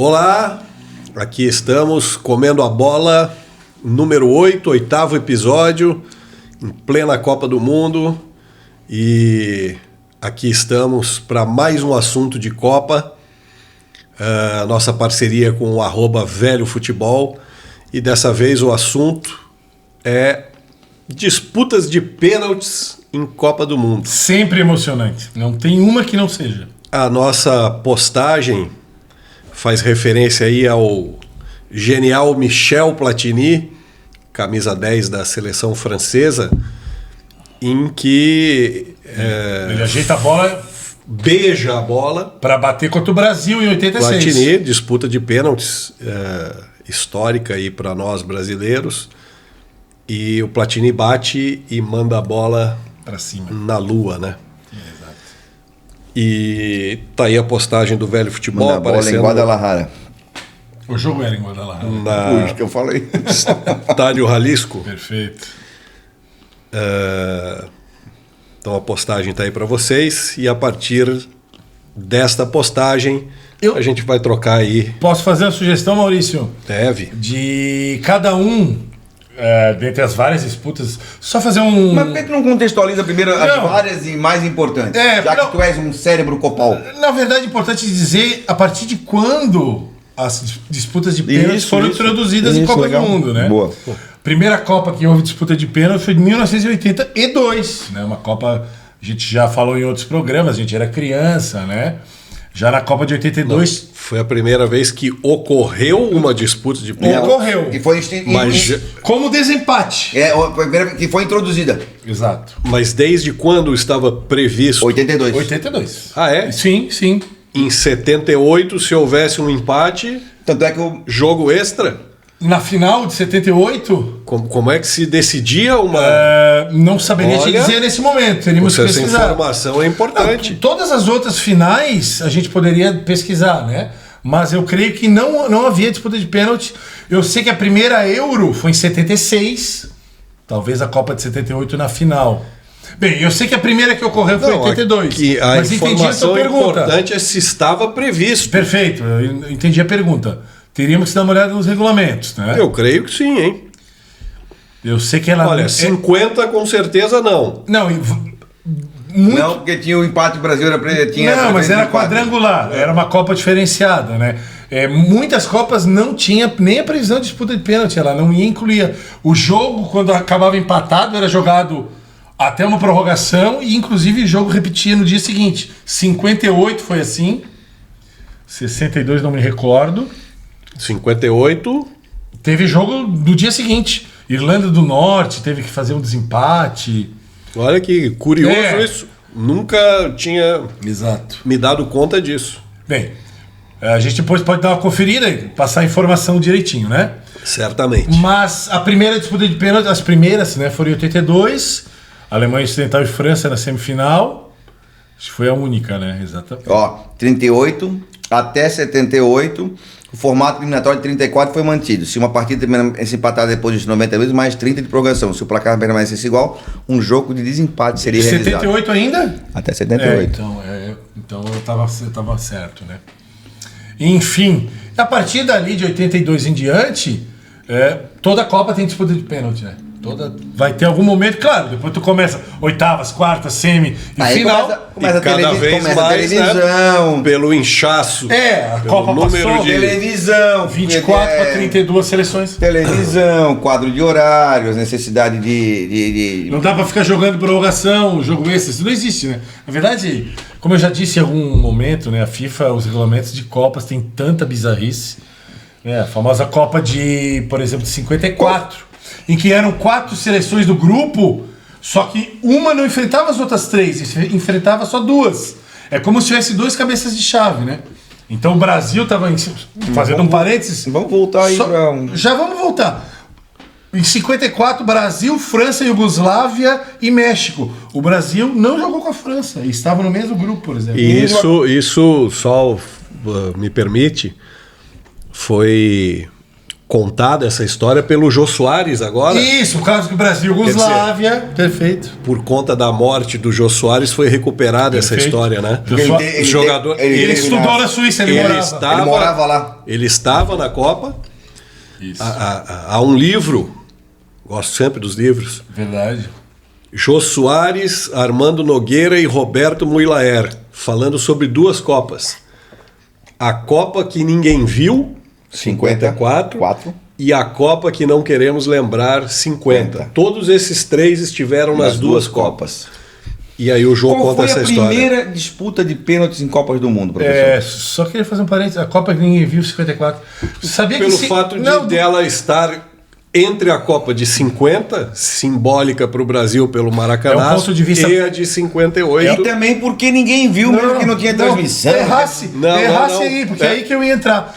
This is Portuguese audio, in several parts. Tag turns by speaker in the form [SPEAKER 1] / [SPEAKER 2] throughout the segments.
[SPEAKER 1] Olá, aqui estamos comendo a bola, número 8, 8º episódio, em plena Copa do Mundo, e aqui estamos para mais um assunto de Copa, nossa parceria com o @velhofutebol, e dessa vez o assunto é disputas de pênaltis em Copa do Mundo.
[SPEAKER 2] Sempre emocionante, não tem uma que não seja.
[SPEAKER 1] A nossa postagem faz referência aí ao genial Michel Platini, camisa 10 da seleção francesa, em que
[SPEAKER 2] ele ajeita a bola,
[SPEAKER 1] beija a bola
[SPEAKER 2] para bater contra o Brasil em 86.
[SPEAKER 1] Platini, disputa de pênaltis histórica aí para nós brasileiros, e o Platini bate e manda a bola
[SPEAKER 2] para cima
[SPEAKER 1] na lua, né?
[SPEAKER 2] Exato.
[SPEAKER 1] E tá aí a postagem do Velho Futebol.
[SPEAKER 3] Manda a bola em Guadalajara.
[SPEAKER 2] O jogo era em Guadalajara.
[SPEAKER 3] Puxa, que eu falei.
[SPEAKER 1] Estádio Jalisco.
[SPEAKER 2] Perfeito.
[SPEAKER 1] Então a postagem tá aí para vocês, e a partir desta postagem a gente vai trocar aí.
[SPEAKER 2] Posso fazer uma sugestão, Maurício?
[SPEAKER 1] Deve.
[SPEAKER 2] De cada um, dentre as várias disputas, só fazer um...
[SPEAKER 3] Mas por que tu não contextualiza primeiro as várias e mais importantes? Já que tu és um cérebro copal.
[SPEAKER 2] Na verdade, é importante dizer a partir de quando as disputas de pênaltis foram introduzidas em Copa do Mundo, né?
[SPEAKER 3] Boa.
[SPEAKER 2] Primeira Copa que houve disputa de pênalti foi de 1982, né? Uma Copa, a gente já falou em outros programas, a gente era criança, né? Já na Copa de 82...
[SPEAKER 1] Não, foi a primeira vez que ocorreu uma disputa de pênalti.
[SPEAKER 2] Ocorreu.
[SPEAKER 3] E foi
[SPEAKER 2] como desempate.
[SPEAKER 3] a primeira que foi introduzida.
[SPEAKER 2] Exato.
[SPEAKER 1] Mas desde quando estava previsto?
[SPEAKER 3] 82.
[SPEAKER 2] 82.
[SPEAKER 1] Ah, é?
[SPEAKER 2] Sim, sim.
[SPEAKER 1] Em 78, se houvesse um empate,
[SPEAKER 3] Tanto é que o...
[SPEAKER 1] jogo extra?
[SPEAKER 2] Na final de 78...
[SPEAKER 1] Como é que se decidia uma...
[SPEAKER 2] não saberia te dizer nesse momento. Teríamos que
[SPEAKER 1] Essa
[SPEAKER 2] pesquisar.
[SPEAKER 1] informação é importante.
[SPEAKER 2] Todas as outras finais a gente poderia pesquisar, né? Mas eu creio que não havia disputa de pênalti. Eu sei que a primeira Euro foi em 76. Talvez a Copa de 78 na final. Bem, eu sei que a primeira que ocorreu foi em 82.
[SPEAKER 1] A informação importante é se estava previsto.
[SPEAKER 2] Perfeito, eu entendi a pergunta. Teríamos que dar uma olhada nos regulamentos, né?
[SPEAKER 1] Eu creio que sim, hein?
[SPEAKER 2] Eu sei que ela...
[SPEAKER 1] Olha, 50 com certeza não.
[SPEAKER 2] Não,
[SPEAKER 3] Não, porque tinha o empate, o Brasil tinha...
[SPEAKER 2] mas era quadrangular, era uma Copa diferenciada, né? Muitas Copas não tinha nem a previsão de disputa de pênalti, ela não ia incluir. O jogo, quando acabava empatado, era jogado até uma prorrogação, e inclusive o jogo repetia no dia seguinte. 58 foi assim, 62 não me recordo.
[SPEAKER 1] 58.
[SPEAKER 2] Teve jogo do dia seguinte. Irlanda do Norte teve que fazer um desempate.
[SPEAKER 1] Olha que curioso isso. Nunca tinha me dado conta disso.
[SPEAKER 2] Bem, a gente depois pode dar uma conferida e passar a informação direitinho, né?
[SPEAKER 1] Certamente.
[SPEAKER 2] Mas a primeira disputa de pênalti, as primeiras, né, foram em 82. Alemanha Ocidental e França na semifinal. Acho que foi a única, né? Exatamente.
[SPEAKER 3] 38 até 78... O formato eliminatório de 34 foi mantido. Se uma partida permanece empatada depois de 90 vezes, mais 30 de prorrogação. Se o placar permanecesse igual, um jogo de desempate seria realizado.
[SPEAKER 2] 78 ainda?
[SPEAKER 3] Até 78.
[SPEAKER 2] Então eu tava certo, né? Enfim, a partir dali de 82 em diante, toda a Copa tem disputa de pênalti, né? Vai ter algum momento, claro, depois tu começa oitavas, quartas, semi e final.
[SPEAKER 3] Começa
[SPEAKER 1] cada vez mais,
[SPEAKER 3] a televisão.
[SPEAKER 1] Né? Pelo inchaço.
[SPEAKER 2] A Copa passou.
[SPEAKER 3] Televisão.
[SPEAKER 2] 24 para 32 seleções.
[SPEAKER 3] Televisão, quadro de horários, necessidade de...
[SPEAKER 2] Não dá pra ficar jogando prorrogação, jogo extra, isso não existe, né? Na verdade, como eu já disse em algum momento, né, a FIFA, os regulamentos de Copas têm tanta bizarrice. A famosa Copa de, por exemplo, de 54. Em que eram 4 seleções do grupo, só que uma não enfrentava as outras 3, enfrentava só 2. É como se tivesse 2 cabeças de chave, né? Então o Brasil estava fazendo um parênteses.
[SPEAKER 3] Vamos voltar aí para...
[SPEAKER 2] Já vamos voltar. Em 54, Brasil, França, Iugoslávia e México. O Brasil não jogou com a França, e estava no mesmo grupo, por exemplo.
[SPEAKER 1] E isso só me permite, foi contada essa história pelo Jô Soares agora.
[SPEAKER 2] Isso, o caso do Brasil, Yugoslávia. Perfeito.
[SPEAKER 1] Por conta da morte do Jô Soares foi recuperada essa história, né?
[SPEAKER 2] Ele estudou na Suíça, ele
[SPEAKER 3] morava lá.
[SPEAKER 1] Ele estava na Copa.
[SPEAKER 2] Isso.
[SPEAKER 1] Há um livro, gosto sempre dos livros.
[SPEAKER 2] Verdade.
[SPEAKER 1] Jô Soares, Armando Nogueira e Roberto Muilaer, falando sobre 2 Copas. A Copa que ninguém viu, 54, e a Copa que não queremos lembrar, 50. Todos esses 3 estiveram nas 2 Copas. E aí o Jô conta essa história.
[SPEAKER 3] Qual foi a primeira disputa de pênaltis em Copas do Mundo, professor?
[SPEAKER 2] Só queria fazer um parênteses. A Copa que ninguém viu, 54. Sabia
[SPEAKER 1] Pelo
[SPEAKER 2] que
[SPEAKER 1] fato dela estar entre a Copa de 50, simbólica para o Brasil pelo Maracanã, e a de 58.
[SPEAKER 3] E também porque ninguém viu, mesmo que não tinha transmissão.
[SPEAKER 2] Errasse aí, porque é aí que eu ia entrar.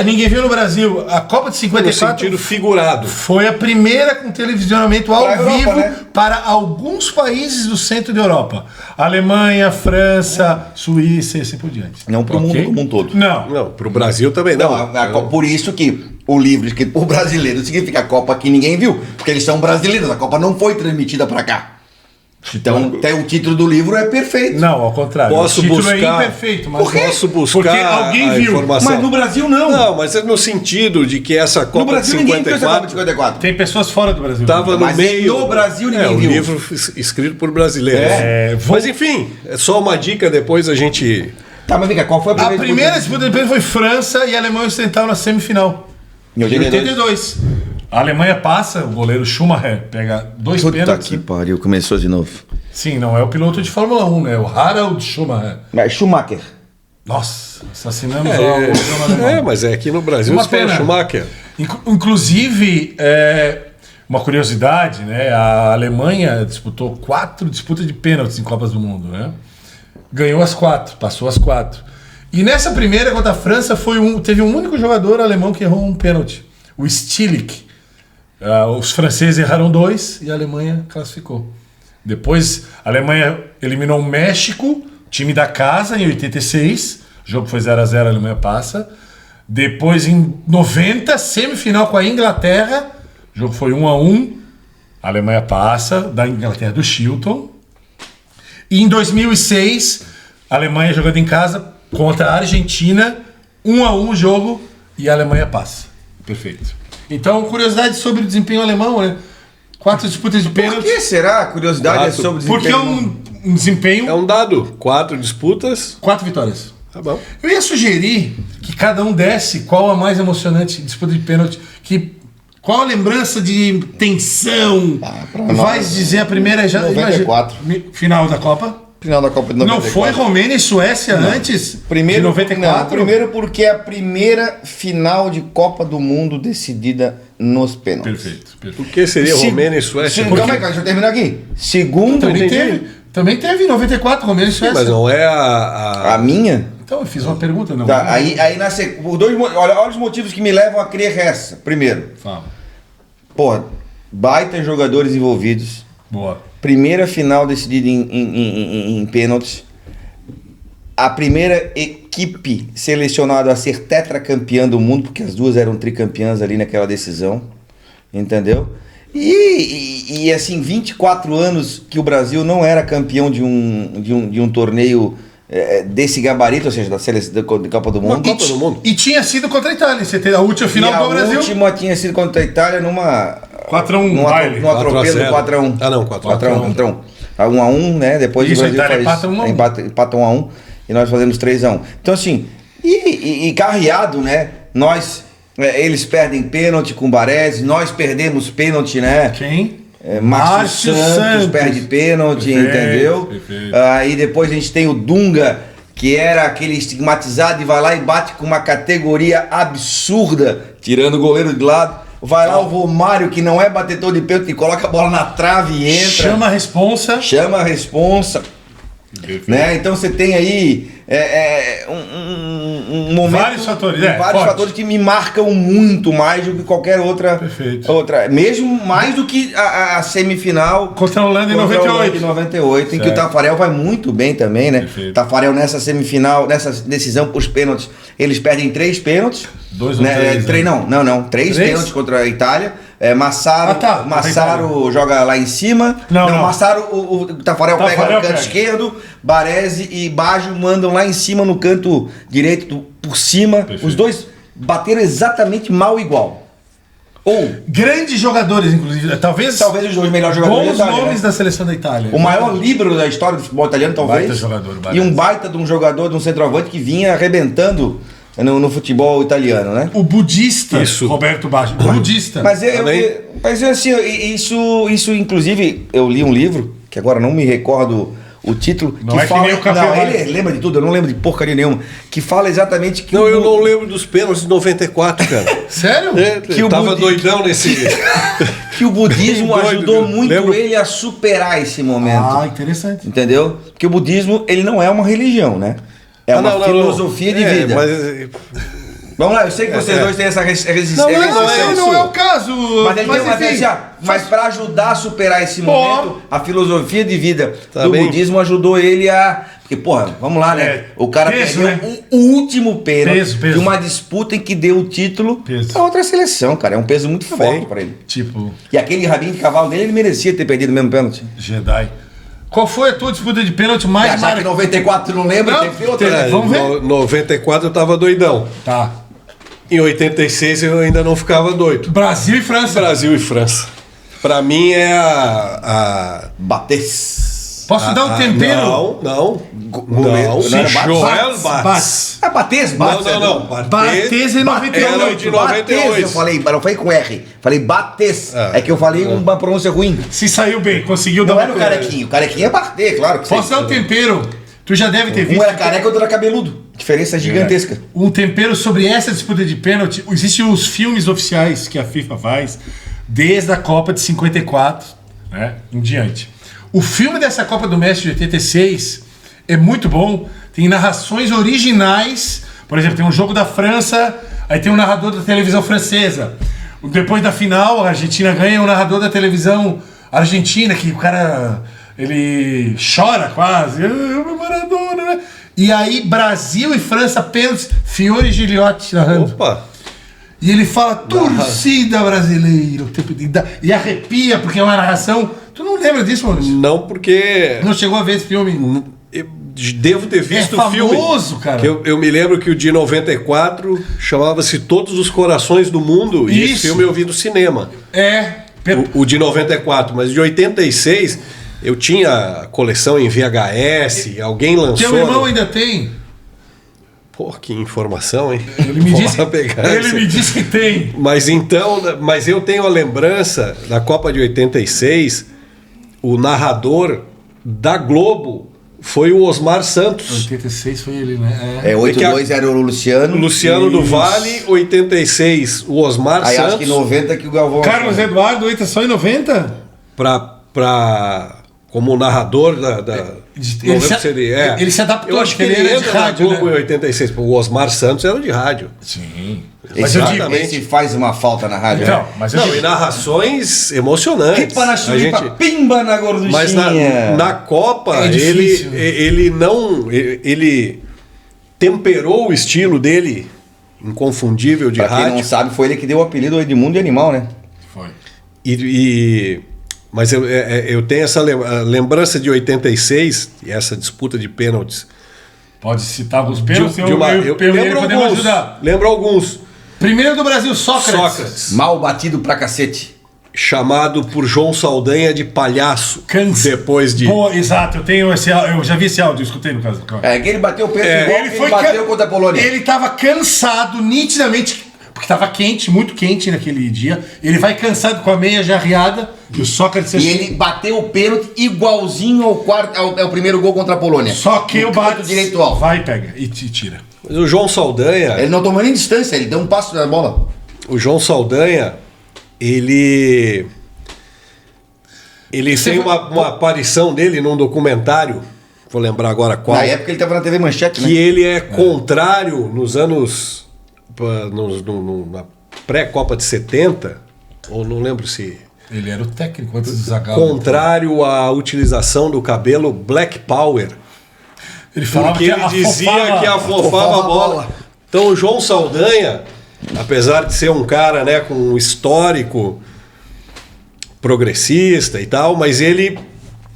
[SPEAKER 2] Ninguém viu no Brasil. A Copa de 54
[SPEAKER 1] no sentido figurado.
[SPEAKER 2] Foi a primeira com televisionamento ao vivo,
[SPEAKER 3] né?
[SPEAKER 2] para alguns países do centro da Europa. Alemanha, França, Suíça e assim por diante.
[SPEAKER 3] Não para o mundo como um todo.
[SPEAKER 2] Não,
[SPEAKER 1] para o Brasil também não.
[SPEAKER 3] Por isso que o livro escrito por brasileiro significa Copa que ninguém viu, porque eles são brasileiros. A Copa não foi transmitida para cá. Então, até o título do livro é perfeito.
[SPEAKER 2] Não, ao contrário.
[SPEAKER 1] Posso
[SPEAKER 2] o título
[SPEAKER 1] buscar,
[SPEAKER 2] é imperfeito. Mas
[SPEAKER 1] posso buscar
[SPEAKER 2] porque alguém viu.
[SPEAKER 1] Informação.
[SPEAKER 3] Mas no Brasil não.
[SPEAKER 1] Não, mas é no sentido de que essa Copa
[SPEAKER 3] no Brasil,
[SPEAKER 1] de 54...
[SPEAKER 3] ninguém viu essa Copa de 54.
[SPEAKER 2] Tem pessoas fora do Brasil.
[SPEAKER 1] Estava no meio...
[SPEAKER 3] no Brasil ninguém viu.
[SPEAKER 1] Um livro escrito por brasileiros. Mas enfim, é só uma dica, depois a gente...
[SPEAKER 3] Tá, mas vem cá, qual foi
[SPEAKER 2] a primeira disputa de pênalti foi França e Alemanha Ocidental na semifinal. Em 82. A Alemanha passa, o goleiro Schumacher pega 2 pênaltis.
[SPEAKER 3] Puta que pariu, começou de novo.
[SPEAKER 2] Sim, não é o piloto de Fórmula 1, né? O Harald Schumacher.
[SPEAKER 3] Mas Schumacher.
[SPEAKER 2] Nossa, assassinamos o alemão.
[SPEAKER 1] Mas é aqui no Brasil se fala Schumacher.
[SPEAKER 2] Inclusive, uma curiosidade, né? A Alemanha disputou 4 disputas de pênaltis em Copas do Mundo, né? Ganhou as 4, passou as 4. E nessa primeira contra a França teve um único jogador alemão que errou um pênalti, o Stilich. Os franceses erraram 2 e a Alemanha classificou. Depois a Alemanha eliminou o México, time da casa, em 86. O jogo foi 0-0, a Alemanha passa. Depois em 90, semifinal com a Inglaterra. O jogo foi 1-1. A Alemanha passa, da Inglaterra do Chilton. E em 2006, a Alemanha jogando em casa contra a Argentina. 1-1 o jogo e a Alemanha passa. Perfeito. Então, curiosidade sobre o desempenho alemão, né? 4 disputas de pênalti.
[SPEAKER 3] Por que será? A curiosidade é sobre o desempenho.
[SPEAKER 2] Porque é um desempenho...
[SPEAKER 1] É um dado. 4 disputas.
[SPEAKER 2] 4 vitórias.
[SPEAKER 1] Tá bom.
[SPEAKER 2] Eu ia sugerir que cada um desse qual a mais emocionante disputa de pênalti. Qual a lembrança de tensão? Vai dizer a primeira...
[SPEAKER 3] 94.
[SPEAKER 2] Final da Copa?
[SPEAKER 3] Final da Copa de 94.
[SPEAKER 2] Não foi Romênia e Suécia antes de 94?
[SPEAKER 3] Não, primeiro porque é a primeira final de Copa do Mundo decidida nos pênaltis.
[SPEAKER 2] Perfeito.
[SPEAKER 1] Por que seria Romênia e Suécia?
[SPEAKER 3] Calma aí, deixa eu terminar aqui. Segundo...
[SPEAKER 2] Também teve em 94, Romênia e Suécia.
[SPEAKER 1] Mas não é a
[SPEAKER 3] minha?
[SPEAKER 2] Então, eu fiz uma pergunta, não.
[SPEAKER 3] Tá, aí olha os motivos que me levam a crer essa. Primeiro.
[SPEAKER 2] Fala.
[SPEAKER 3] Porra, baita jogadores envolvidos.
[SPEAKER 2] Boa.
[SPEAKER 3] Primeira final decidida em pênaltis. A primeira equipe selecionada a ser tetracampeã do mundo, porque as duas eram tricampeãs ali naquela decisão. Entendeu? E assim, 24 anos que o Brasil não era campeão de um torneio desse gabarito, ou seja, da seleção da Copa do Mundo.
[SPEAKER 1] Copa do Mundo.
[SPEAKER 2] E tinha sido contra a Itália. Você teve a última final do Brasil.
[SPEAKER 3] A última tinha sido contra a Itália numa
[SPEAKER 2] 4-1
[SPEAKER 3] no atropelo 4-1.
[SPEAKER 1] Ah, não, 4-1.
[SPEAKER 3] 1-1, né? Depois
[SPEAKER 2] isso,
[SPEAKER 3] o Brasil empata 1-1 e nós fazemos 3-1. Então assim, e carreado, né? Eles perdem pênalti com o Baresi, nós perdemos pênalti, né?
[SPEAKER 2] Quem?
[SPEAKER 3] Márcio Santos perde pênalti, entendeu?
[SPEAKER 2] Perfeito.
[SPEAKER 3] Aí depois a gente tem o Dunga, que era aquele estigmatizado e vai lá e bate com uma categoria absurda, tirando o goleiro de lado. Vai lá o Romário, que não é batedor de pênalti, coloca a bola na trave e entra.
[SPEAKER 2] Chama a responsa.
[SPEAKER 3] Né? Então você tem aí um momento.
[SPEAKER 2] Vários fatores,
[SPEAKER 3] vários fatores que me marcam muito mais do que qualquer outra.
[SPEAKER 2] Perfeito.
[SPEAKER 3] Mesmo mais do que a semifinal.
[SPEAKER 2] Contra a Holanda em 98.
[SPEAKER 3] Em que o Tafarel vai muito bem também, né?
[SPEAKER 2] Perfeito.
[SPEAKER 3] Tafarel nessa semifinal, nessa decisão por pênaltis, eles perdem 3 pênaltis.
[SPEAKER 2] 2 ou 3.
[SPEAKER 3] Não. 3 pênaltis contra a Itália. Massaro joga lá em cima. Massaro, o Tafarel pega no canto esquerdo. Baresi e Baggio mandam lá em cima no canto direito por cima. Perfeito. Os dois bateram exatamente mal igual.
[SPEAKER 2] Grandes jogadores, inclusive. Talvez
[SPEAKER 3] os dois melhores jogadores
[SPEAKER 2] da Itália. Bons nomes da seleção da Itália.
[SPEAKER 3] O maior líbero da história do futebol italiano, talvez.
[SPEAKER 2] Baita jogador,
[SPEAKER 3] e um baita de um jogador, de um centroavante que vinha arrebentando no futebol italiano, né?
[SPEAKER 2] O budista, Roberto Baggio. Budista.
[SPEAKER 3] Mas assim, isso inclusive, eu li um livro, que agora não me recordo o título,
[SPEAKER 2] que fala...
[SPEAKER 3] ele lembra de tudo, eu não lembro de porcaria nenhuma, que fala exatamente que...
[SPEAKER 1] eu não lembro dos pênaltis de 94, cara.
[SPEAKER 2] Sério?
[SPEAKER 1] Eu tava doidão nesse...
[SPEAKER 3] que o budismo ajudou muito ele a superar esse momento.
[SPEAKER 2] Ah, interessante.
[SPEAKER 3] Entendeu? Porque o budismo, ele não é uma religião, né? É uma filosofia de vida. Vamos lá, eu sei que vocês dois têm essa resistência.
[SPEAKER 2] Não é o caso.
[SPEAKER 3] Mas para ajudar a superar esse momento, a filosofia de vida do budismo ajudou ele a... Porque, porra, vamos lá, né? O cara perdeu o último pênalti de uma disputa em que deu o título a outra seleção, cara. É um peso muito forte para ele. E aquele rabinho de cavalo dele, ele merecia ter perdido o mesmo pênalti.
[SPEAKER 2] Jedi. Qual foi a tua disputa de pênalti mais
[SPEAKER 3] marcante? Já que 94 tu não lembra, tem outra.
[SPEAKER 1] Vamos ver. 94 eu tava doidão.
[SPEAKER 2] Tá.
[SPEAKER 1] Em 86 eu ainda não ficava doido.
[SPEAKER 2] Brasil e França.
[SPEAKER 1] Pra mim é a...
[SPEAKER 3] Bates.
[SPEAKER 2] Posso dar um tempero?
[SPEAKER 1] Não.
[SPEAKER 3] Joel Bates. Bates?
[SPEAKER 1] Não.
[SPEAKER 2] Bates em 98.
[SPEAKER 1] De 98.
[SPEAKER 3] Eu falei com R. Falei Bates. É que eu falei uma pronúncia ruim.
[SPEAKER 2] Se saiu bem, conseguiu dar
[SPEAKER 3] uma... Não era o Carequinho. O Carequinho é Bates, claro que sim.
[SPEAKER 2] Posso dar um tempero? Tu já deve ter visto.
[SPEAKER 3] Um era careca e outro era cabeludo. Diferença gigantesca.
[SPEAKER 2] Um tempero sobre essa disputa de pênalti. Existem os filmes oficiais que a FIFA faz desde a Copa de 54, né, em diante. O filme dessa Copa do México de 86 é muito bom. Tem narrações originais. Por exemplo, tem um jogo da França, aí tem um narrador da televisão francesa. Depois da final, a Argentina ganha, um narrador da televisão argentina, que o cara... ele chora quase. Maradona, né? E aí, Brasil e França, pênaltis, Fiore Gigliotti narrando.
[SPEAKER 1] Opa!
[SPEAKER 2] E ele fala, torcida brasileira. E arrepia, porque é uma narração. Tu não lembra disso, Maurício?
[SPEAKER 1] Não, porque...
[SPEAKER 2] Não chegou a ver esse filme?
[SPEAKER 1] Eu devo ter visto o filme.
[SPEAKER 2] É famoso, cara.
[SPEAKER 1] Eu me lembro que o de 94 chamava-se Todos os Corações do Mundo. E esse filme eu vi no cinema. O de 94, mas de 86... eu tinha a coleção em VHS, alguém lançou...
[SPEAKER 2] Teu irmão ainda tem?
[SPEAKER 1] Pô, que informação, hein?
[SPEAKER 2] Ele me disse que tem.
[SPEAKER 1] Mas eu tenho a lembrança da Copa de 86, o narrador da Globo foi o Osmar Santos.
[SPEAKER 2] 86 foi ele, né?
[SPEAKER 3] 82 era o Luciano.
[SPEAKER 1] Luciano do Vale, 86 o Osmar Santos. Aí
[SPEAKER 3] acho que 90 que o Galvão...
[SPEAKER 2] Carlos Eduardo entra só em 90?
[SPEAKER 1] Como narrador
[SPEAKER 2] ele se adaptou.
[SPEAKER 1] Eu acho que ele entra na Globo em 86. O Osmar Santos era de rádio.
[SPEAKER 2] Sim.
[SPEAKER 3] Esse faz uma falta na rádio.
[SPEAKER 1] E narrações emocionantes.
[SPEAKER 3] Ripa na chulipa, pimba na gorduchinha.
[SPEAKER 1] Mas na Copa, ele temperou o estilo dele, inconfundível de rádio.
[SPEAKER 3] Pra quem não sabe, foi ele que deu o apelido ao Edmundo de Animal, né?
[SPEAKER 2] Foi.
[SPEAKER 1] Mas eu tenho essa lembrança de 86, e essa disputa de pênaltis.
[SPEAKER 2] Pode citar alguns pênaltis?
[SPEAKER 1] Lembro alguns.
[SPEAKER 2] Primeiro do Brasil, Sócrates.
[SPEAKER 3] Mal batido pra cacete.
[SPEAKER 1] Chamado por João Saldanha de palhaço. Depois de...
[SPEAKER 2] exato, eu já vi esse áudio, eu escutei no caso.
[SPEAKER 3] Que ele bateu o pênalti ele bateu contra a Polônia.
[SPEAKER 2] Ele tava cansado, nitidamente... porque estava quente, muito quente naquele dia. Ele vai cansado com a meia já arriada. E o Sócrates...
[SPEAKER 3] E ele bateu o pênalti igualzinho ao primeiro gol contra a Polônia.
[SPEAKER 2] Só que o bate
[SPEAKER 3] direito alto.
[SPEAKER 2] Vai, pega e tira.
[SPEAKER 1] Mas o João Saldanha...
[SPEAKER 3] ele não tomou nem distância, ele deu um passo na bola.
[SPEAKER 1] O João Saldanha, ele tem uma aparição dele num documentário vou lembrar agora qual.
[SPEAKER 3] Na época ele estava na TV Manchete,
[SPEAKER 1] Que
[SPEAKER 3] né?
[SPEAKER 1] ele é contrário nos anos. Na pré-Copa de 70, ou não lembro se.
[SPEAKER 2] Ele era o técnico antes do Zagallo.
[SPEAKER 1] Contrário à utilização do cabelo Black Power.
[SPEAKER 2] Ele falava
[SPEAKER 1] Porque ele dizia que afofava a bola. Então o João Saldanha, apesar de ser um cara, né, com um histórico progressista e tal, mas ele,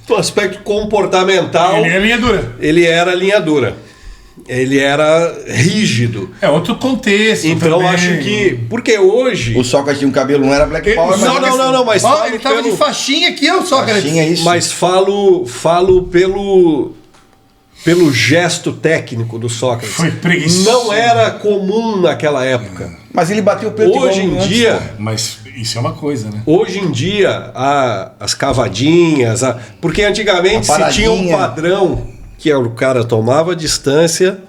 [SPEAKER 1] no aspecto comportamental,
[SPEAKER 2] Ele é linha dura.
[SPEAKER 1] ele era linha dura. Ele era rígido.
[SPEAKER 2] É outro contexto.
[SPEAKER 1] Então
[SPEAKER 2] também.
[SPEAKER 1] acho que. Porque hoje.
[SPEAKER 3] O Sócrates tinha um cabelo, não era Black Power, mas...
[SPEAKER 1] Não, mas
[SPEAKER 2] Ó,
[SPEAKER 1] falo
[SPEAKER 2] ele tava
[SPEAKER 1] pelo-
[SPEAKER 2] de faixinha aqui, ó, Sócrates.
[SPEAKER 3] Tinha isso.
[SPEAKER 1] Mas falo pelo gesto técnico do Sócrates.
[SPEAKER 2] Foi preguiçoso.
[SPEAKER 1] Não era comum naquela época.
[SPEAKER 3] Mas ele bateu o peito
[SPEAKER 1] Hoje
[SPEAKER 3] igual
[SPEAKER 1] em
[SPEAKER 3] antes,
[SPEAKER 1] dia,
[SPEAKER 3] pô.
[SPEAKER 2] Mas isso é uma coisa, né?
[SPEAKER 1] hoje em dia, as cavadinhas, porque antigamente
[SPEAKER 3] A
[SPEAKER 1] se tinha um
[SPEAKER 3] paradinha.
[SPEAKER 1] padrão que o cara tomava distância,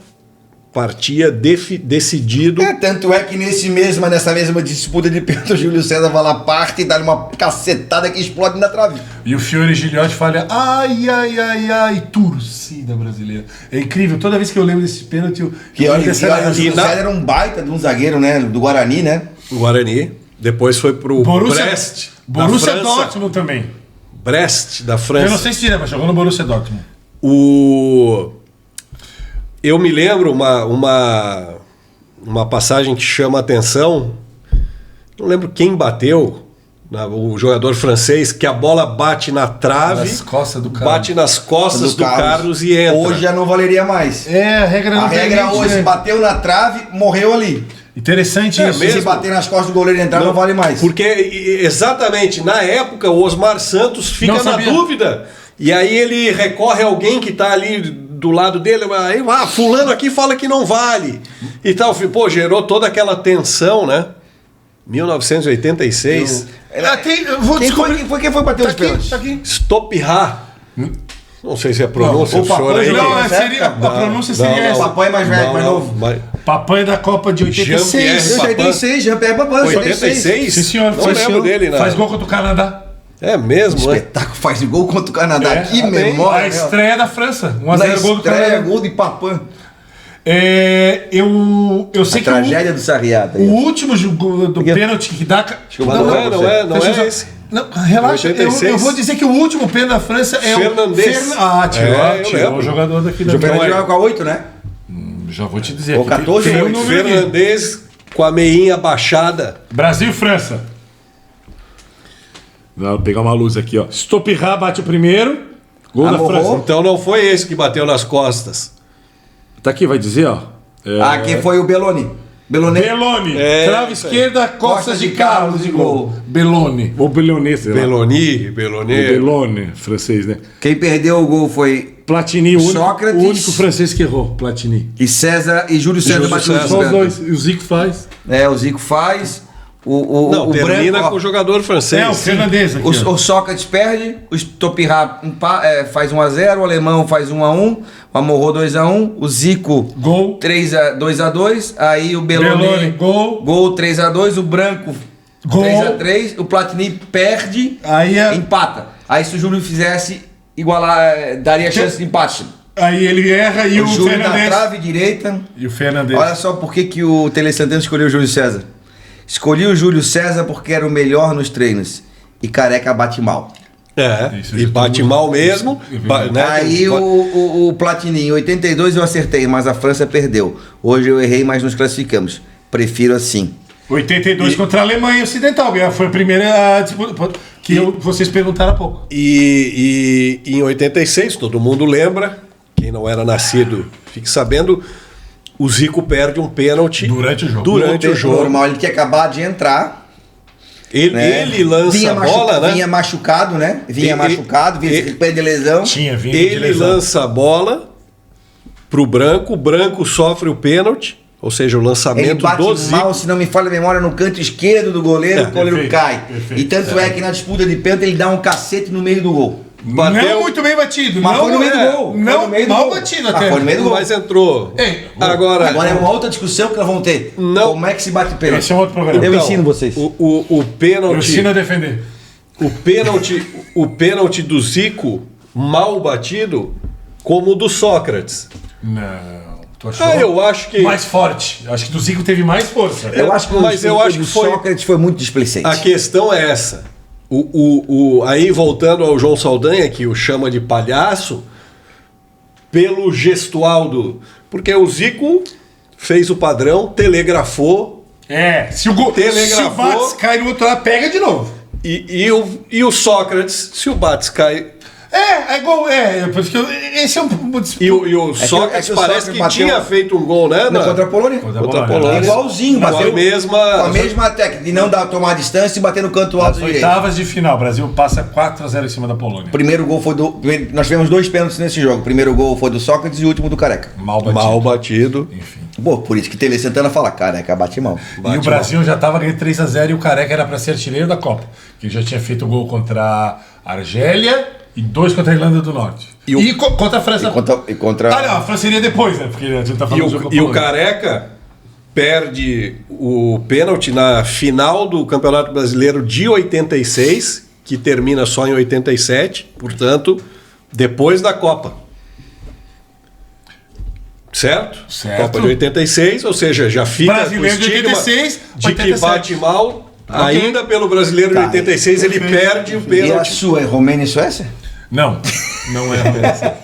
[SPEAKER 1] partia decidido.
[SPEAKER 3] Tanto é que nessa mesma disputa de pênalti, o Júlio César vai lá, parte e dá-lhe uma cacetada que explode na trave.
[SPEAKER 2] E o Fiore Gilhote fala, ai, torcida brasileira. É incrível, toda vez que eu lembro desse pênalti, eu
[SPEAKER 3] Que olha,
[SPEAKER 2] dessa
[SPEAKER 3] o
[SPEAKER 2] narração.
[SPEAKER 3] Júlio César era um baita de um zagueiro, né? Do Guarani, né?
[SPEAKER 1] O Guarani. Depois foi pro Brest. da
[SPEAKER 2] Borussia
[SPEAKER 1] França.
[SPEAKER 2] Dortmund também.
[SPEAKER 1] Brest, da
[SPEAKER 2] Eu
[SPEAKER 1] França.
[SPEAKER 2] não sei se tira, mas jogou no Borussia Dortmund.
[SPEAKER 1] Eu me lembro uma passagem que chama a atenção. Não lembro quem bateu, o jogador francês, que a bola bate na trave,
[SPEAKER 2] Nas costas do Carlos.
[SPEAKER 1] bate nas costas do Carlos e entra.
[SPEAKER 3] Hoje já não valeria mais.
[SPEAKER 2] É, a regra não
[SPEAKER 3] A regra
[SPEAKER 2] permite,
[SPEAKER 3] hoje,
[SPEAKER 2] né?
[SPEAKER 3] bateu na trave, morreu ali.
[SPEAKER 2] Interessante
[SPEAKER 1] É
[SPEAKER 2] isso.
[SPEAKER 1] mesmo.
[SPEAKER 3] Se bater nas costas do goleiro e entrar, não vale mais.
[SPEAKER 1] Porque, exatamente, na época, o Osmar Santos fica
[SPEAKER 2] Não
[SPEAKER 1] na
[SPEAKER 2] sabia.
[SPEAKER 1] dúvida. E aí ele recorre a alguém que está ali do lado dele. Aí, fulano aqui fala que não vale. E tal. Pô, gerou toda aquela tensão, né? 1986.
[SPEAKER 2] Eu vou descobrir.
[SPEAKER 3] Quem foi bater
[SPEAKER 2] Tá
[SPEAKER 3] os
[SPEAKER 2] aqui,
[SPEAKER 3] pênaltis?
[SPEAKER 2] tá aqui.
[SPEAKER 1] Stopirá. Não sei se é pronúncia,
[SPEAKER 3] Não,
[SPEAKER 1] o senhor
[SPEAKER 3] o
[SPEAKER 1] aí.
[SPEAKER 3] Papan
[SPEAKER 2] Não, seria, a pronúncia seria
[SPEAKER 3] não.
[SPEAKER 2] essa.
[SPEAKER 3] Papai é mais velho, mais novo.
[SPEAKER 2] Papai da Copa de 86.
[SPEAKER 1] Jean-Pierre.
[SPEAKER 3] 86, Jean-Pierre Papan,
[SPEAKER 1] 86?
[SPEAKER 2] Sim, senhor.
[SPEAKER 1] Não
[SPEAKER 2] Faz
[SPEAKER 1] lembro
[SPEAKER 2] gol.
[SPEAKER 1] dele, né?
[SPEAKER 2] Faz gol contra o Canadá.
[SPEAKER 1] É mesmo, né?
[SPEAKER 3] Espetáculo, faz gol contra o Canadá.
[SPEAKER 2] É,
[SPEAKER 3] Que
[SPEAKER 1] tá bem.
[SPEAKER 3] memória.
[SPEAKER 2] A estreia da França. 1x0
[SPEAKER 3] Na
[SPEAKER 2] gol do
[SPEAKER 3] estreia,
[SPEAKER 2] Canadá.
[SPEAKER 3] gol de Papan.
[SPEAKER 2] Eu sei
[SPEAKER 3] A
[SPEAKER 2] que
[SPEAKER 3] tragédia do Sarriata.
[SPEAKER 2] o último jogo do pênalti que dá.
[SPEAKER 3] eu vou dar
[SPEAKER 1] Não
[SPEAKER 2] Deixa eu
[SPEAKER 1] é
[SPEAKER 2] só-
[SPEAKER 1] esse.
[SPEAKER 2] Não, relaxa,
[SPEAKER 1] 86.
[SPEAKER 2] eu vou dizer que o último pênalti da França é
[SPEAKER 1] Fernandes.
[SPEAKER 2] tirou
[SPEAKER 1] eu lembro.
[SPEAKER 2] o jogador daqui da
[SPEAKER 3] Ele
[SPEAKER 1] Não é.
[SPEAKER 3] joga com a 8, né?
[SPEAKER 2] Já vou te dizer.
[SPEAKER 3] Ou
[SPEAKER 2] aqui
[SPEAKER 3] 14,
[SPEAKER 2] tem
[SPEAKER 3] ou
[SPEAKER 2] o número aqui.
[SPEAKER 1] Fernandes com a meinha baixada.
[SPEAKER 2] Brasil e França. Vou pegar uma luz aqui, ó. Stopirá bate o primeiro. Gol da
[SPEAKER 3] Amorrou.
[SPEAKER 2] França.
[SPEAKER 1] Então não foi esse que bateu nas costas.
[SPEAKER 2] Tá aqui, vai dizer, ó.
[SPEAKER 3] Aqui foi o Belloni. Belloni.
[SPEAKER 2] Beloni.
[SPEAKER 1] É,
[SPEAKER 2] Trave
[SPEAKER 1] isso aí.
[SPEAKER 2] esquerda, costas de Carlos de gol. Beloni. Ou Beloni, sei lá.
[SPEAKER 1] Beloni.
[SPEAKER 2] Beloni, francês, né?
[SPEAKER 3] Quem perdeu o gol foi
[SPEAKER 2] Platini,
[SPEAKER 3] Sócrates.
[SPEAKER 2] o único francês que errou. Platini.
[SPEAKER 3] e César e Júlio César.
[SPEAKER 1] Júlio
[SPEAKER 3] bateu
[SPEAKER 1] César.
[SPEAKER 3] os
[SPEAKER 2] Só os
[SPEAKER 3] pênaltis.
[SPEAKER 2] dois. E o Zico faz.
[SPEAKER 3] É, o Zico faz.
[SPEAKER 1] Não, termina
[SPEAKER 3] Branco, ó,
[SPEAKER 1] com o jogador francês.
[SPEAKER 2] É, o Fernandes aqui. ó.
[SPEAKER 3] o Sócrates perde, o Stopirá faz 1x0, o Alemão faz 1x1, o Amorrô 2x1, o Zico
[SPEAKER 2] Gol.
[SPEAKER 3] 2x2, aí o Belloni
[SPEAKER 2] Beloni, gol.
[SPEAKER 3] gol 3x2, o Branco
[SPEAKER 2] Gol.
[SPEAKER 3] 3x3, o Platini perde,
[SPEAKER 2] Aí,
[SPEAKER 3] empata. Aí se o Júlio fizesse, igualar, daria chance de empate.
[SPEAKER 2] aí ele erra e o
[SPEAKER 3] Júlio na
[SPEAKER 2] Fernandes.
[SPEAKER 3] trave direita.
[SPEAKER 2] E o Fernandes.
[SPEAKER 3] Olha só por que o Tele Santana escolheu o Júlio César. Escolhi o Júlio César porque era o melhor nos treinos. E Careca bate mal.
[SPEAKER 1] É,
[SPEAKER 2] Isso,
[SPEAKER 1] e bate
[SPEAKER 2] isso,
[SPEAKER 1] mal mesmo.
[SPEAKER 2] isso.
[SPEAKER 1] Né?
[SPEAKER 3] Aí o Platini, em 82 eu acertei, mas a França perdeu. Hoje eu errei, mas nos classificamos. Prefiro assim.
[SPEAKER 2] 82 contra a Alemanha Ocidental. Foi a primeira disputa que vocês perguntaram há pouco.
[SPEAKER 1] E em 86, todo mundo lembra, quem não era nascido, fique sabendo, o Zico perde um pênalti
[SPEAKER 2] Durante o jogo.
[SPEAKER 1] Durante o jogo.
[SPEAKER 3] Normal, ele tinha acabado de entrar. Né?
[SPEAKER 1] Ele lança a bola, né?
[SPEAKER 3] Vinha machucado, né? Vinha machucado, vinha se recuperando de lesão.
[SPEAKER 2] Tinha vindo de
[SPEAKER 1] Ele
[SPEAKER 2] lesão.
[SPEAKER 1] lança a bola pro Branco, o Branco sofre o pênalti, ou seja, o
[SPEAKER 3] Ele
[SPEAKER 1] lançamento
[SPEAKER 3] bate
[SPEAKER 1] do Zico.
[SPEAKER 3] mal, se não me falha a memória, no canto esquerdo do goleiro, o goleiro
[SPEAKER 2] perfeito,
[SPEAKER 3] cai.
[SPEAKER 2] perfeito.
[SPEAKER 3] E tanto é que na disputa de pênalti ele dá um cacete no meio do gol.
[SPEAKER 1] Bateu.
[SPEAKER 2] Não muito bem batido.
[SPEAKER 3] Mas
[SPEAKER 2] não,
[SPEAKER 3] foi no meio do gol. Foi
[SPEAKER 2] Não,
[SPEAKER 3] no meio do
[SPEAKER 2] mal
[SPEAKER 3] gol.
[SPEAKER 2] batido
[SPEAKER 3] Ah,
[SPEAKER 2] até.
[SPEAKER 3] foi no meio do gol.
[SPEAKER 1] Mas entrou.
[SPEAKER 2] Ei,
[SPEAKER 1] Agora
[SPEAKER 3] Agora é uma outra discussão que nós vamos ter.
[SPEAKER 1] Não.
[SPEAKER 3] Como é que se bate pênalti?
[SPEAKER 2] Esse é um outro programa.
[SPEAKER 3] Eu ensino vocês.
[SPEAKER 1] O
[SPEAKER 2] Eu
[SPEAKER 1] pênalti.
[SPEAKER 2] ensino a defender.
[SPEAKER 1] O pênalti do Zico, mal batido, como o do Sócrates.
[SPEAKER 2] Não. Tu achou
[SPEAKER 1] Eu acho que...
[SPEAKER 2] mais forte. Eu acho que do Zico teve mais força.
[SPEAKER 3] Eu acho que o Sócrates foi muito displicente.
[SPEAKER 1] A questão é essa. Aí, voltando ao João Saldanha, que o chama de palhaço, pelo gestual do... Porque o Zico fez o padrão, telegrafou.
[SPEAKER 2] Se o Bates cai no outro lado, pega de novo.
[SPEAKER 1] E o Sócrates, se o Bates cai...
[SPEAKER 2] É gol, porque esse é um...
[SPEAKER 1] E o Sócrates parece que tinha feito um gol, né?
[SPEAKER 3] Contra a Polônia.
[SPEAKER 1] Contra a Polônia.
[SPEAKER 3] Igualzinho, bateu com a mesma técnica, de não tomar distância e bater no canto alto direito.
[SPEAKER 2] Oitavas de final, o Brasil passa 4-0 em cima da Polônia.
[SPEAKER 3] Primeiro gol foi nós tivemos 2 pênaltis nesse jogo. O primeiro gol foi do Sócrates e o último do Careca.
[SPEAKER 1] Mal batido.
[SPEAKER 2] Enfim.
[SPEAKER 3] Pô, por isso que Tele Santana fala, Careca, bate mal.
[SPEAKER 2] E o Brasil já estava ganhando 3-0 e o Careca era para ser artilheiro da Copa. Que ele já tinha feito gol contra a Argélia e 2 contra a Irlanda do Norte. E contra a França.
[SPEAKER 3] Contra...
[SPEAKER 2] a França iria depois, né? Porque a gente tá falando do jogo.
[SPEAKER 1] E o Careca perde o pênalti na final do Campeonato Brasileiro de 86, que termina só em 87, portanto, depois da Copa. Certo? Copa de 86, ou seja, já fica
[SPEAKER 2] Brasileiro
[SPEAKER 1] com o estigma
[SPEAKER 2] de 86,
[SPEAKER 1] de
[SPEAKER 2] 87.
[SPEAKER 1] que bate mal. Ainda pelo Brasileiro de 86, ele perde o pênalti.
[SPEAKER 3] E a sua é Romênia e Suécia?
[SPEAKER 2] Não é Romênia.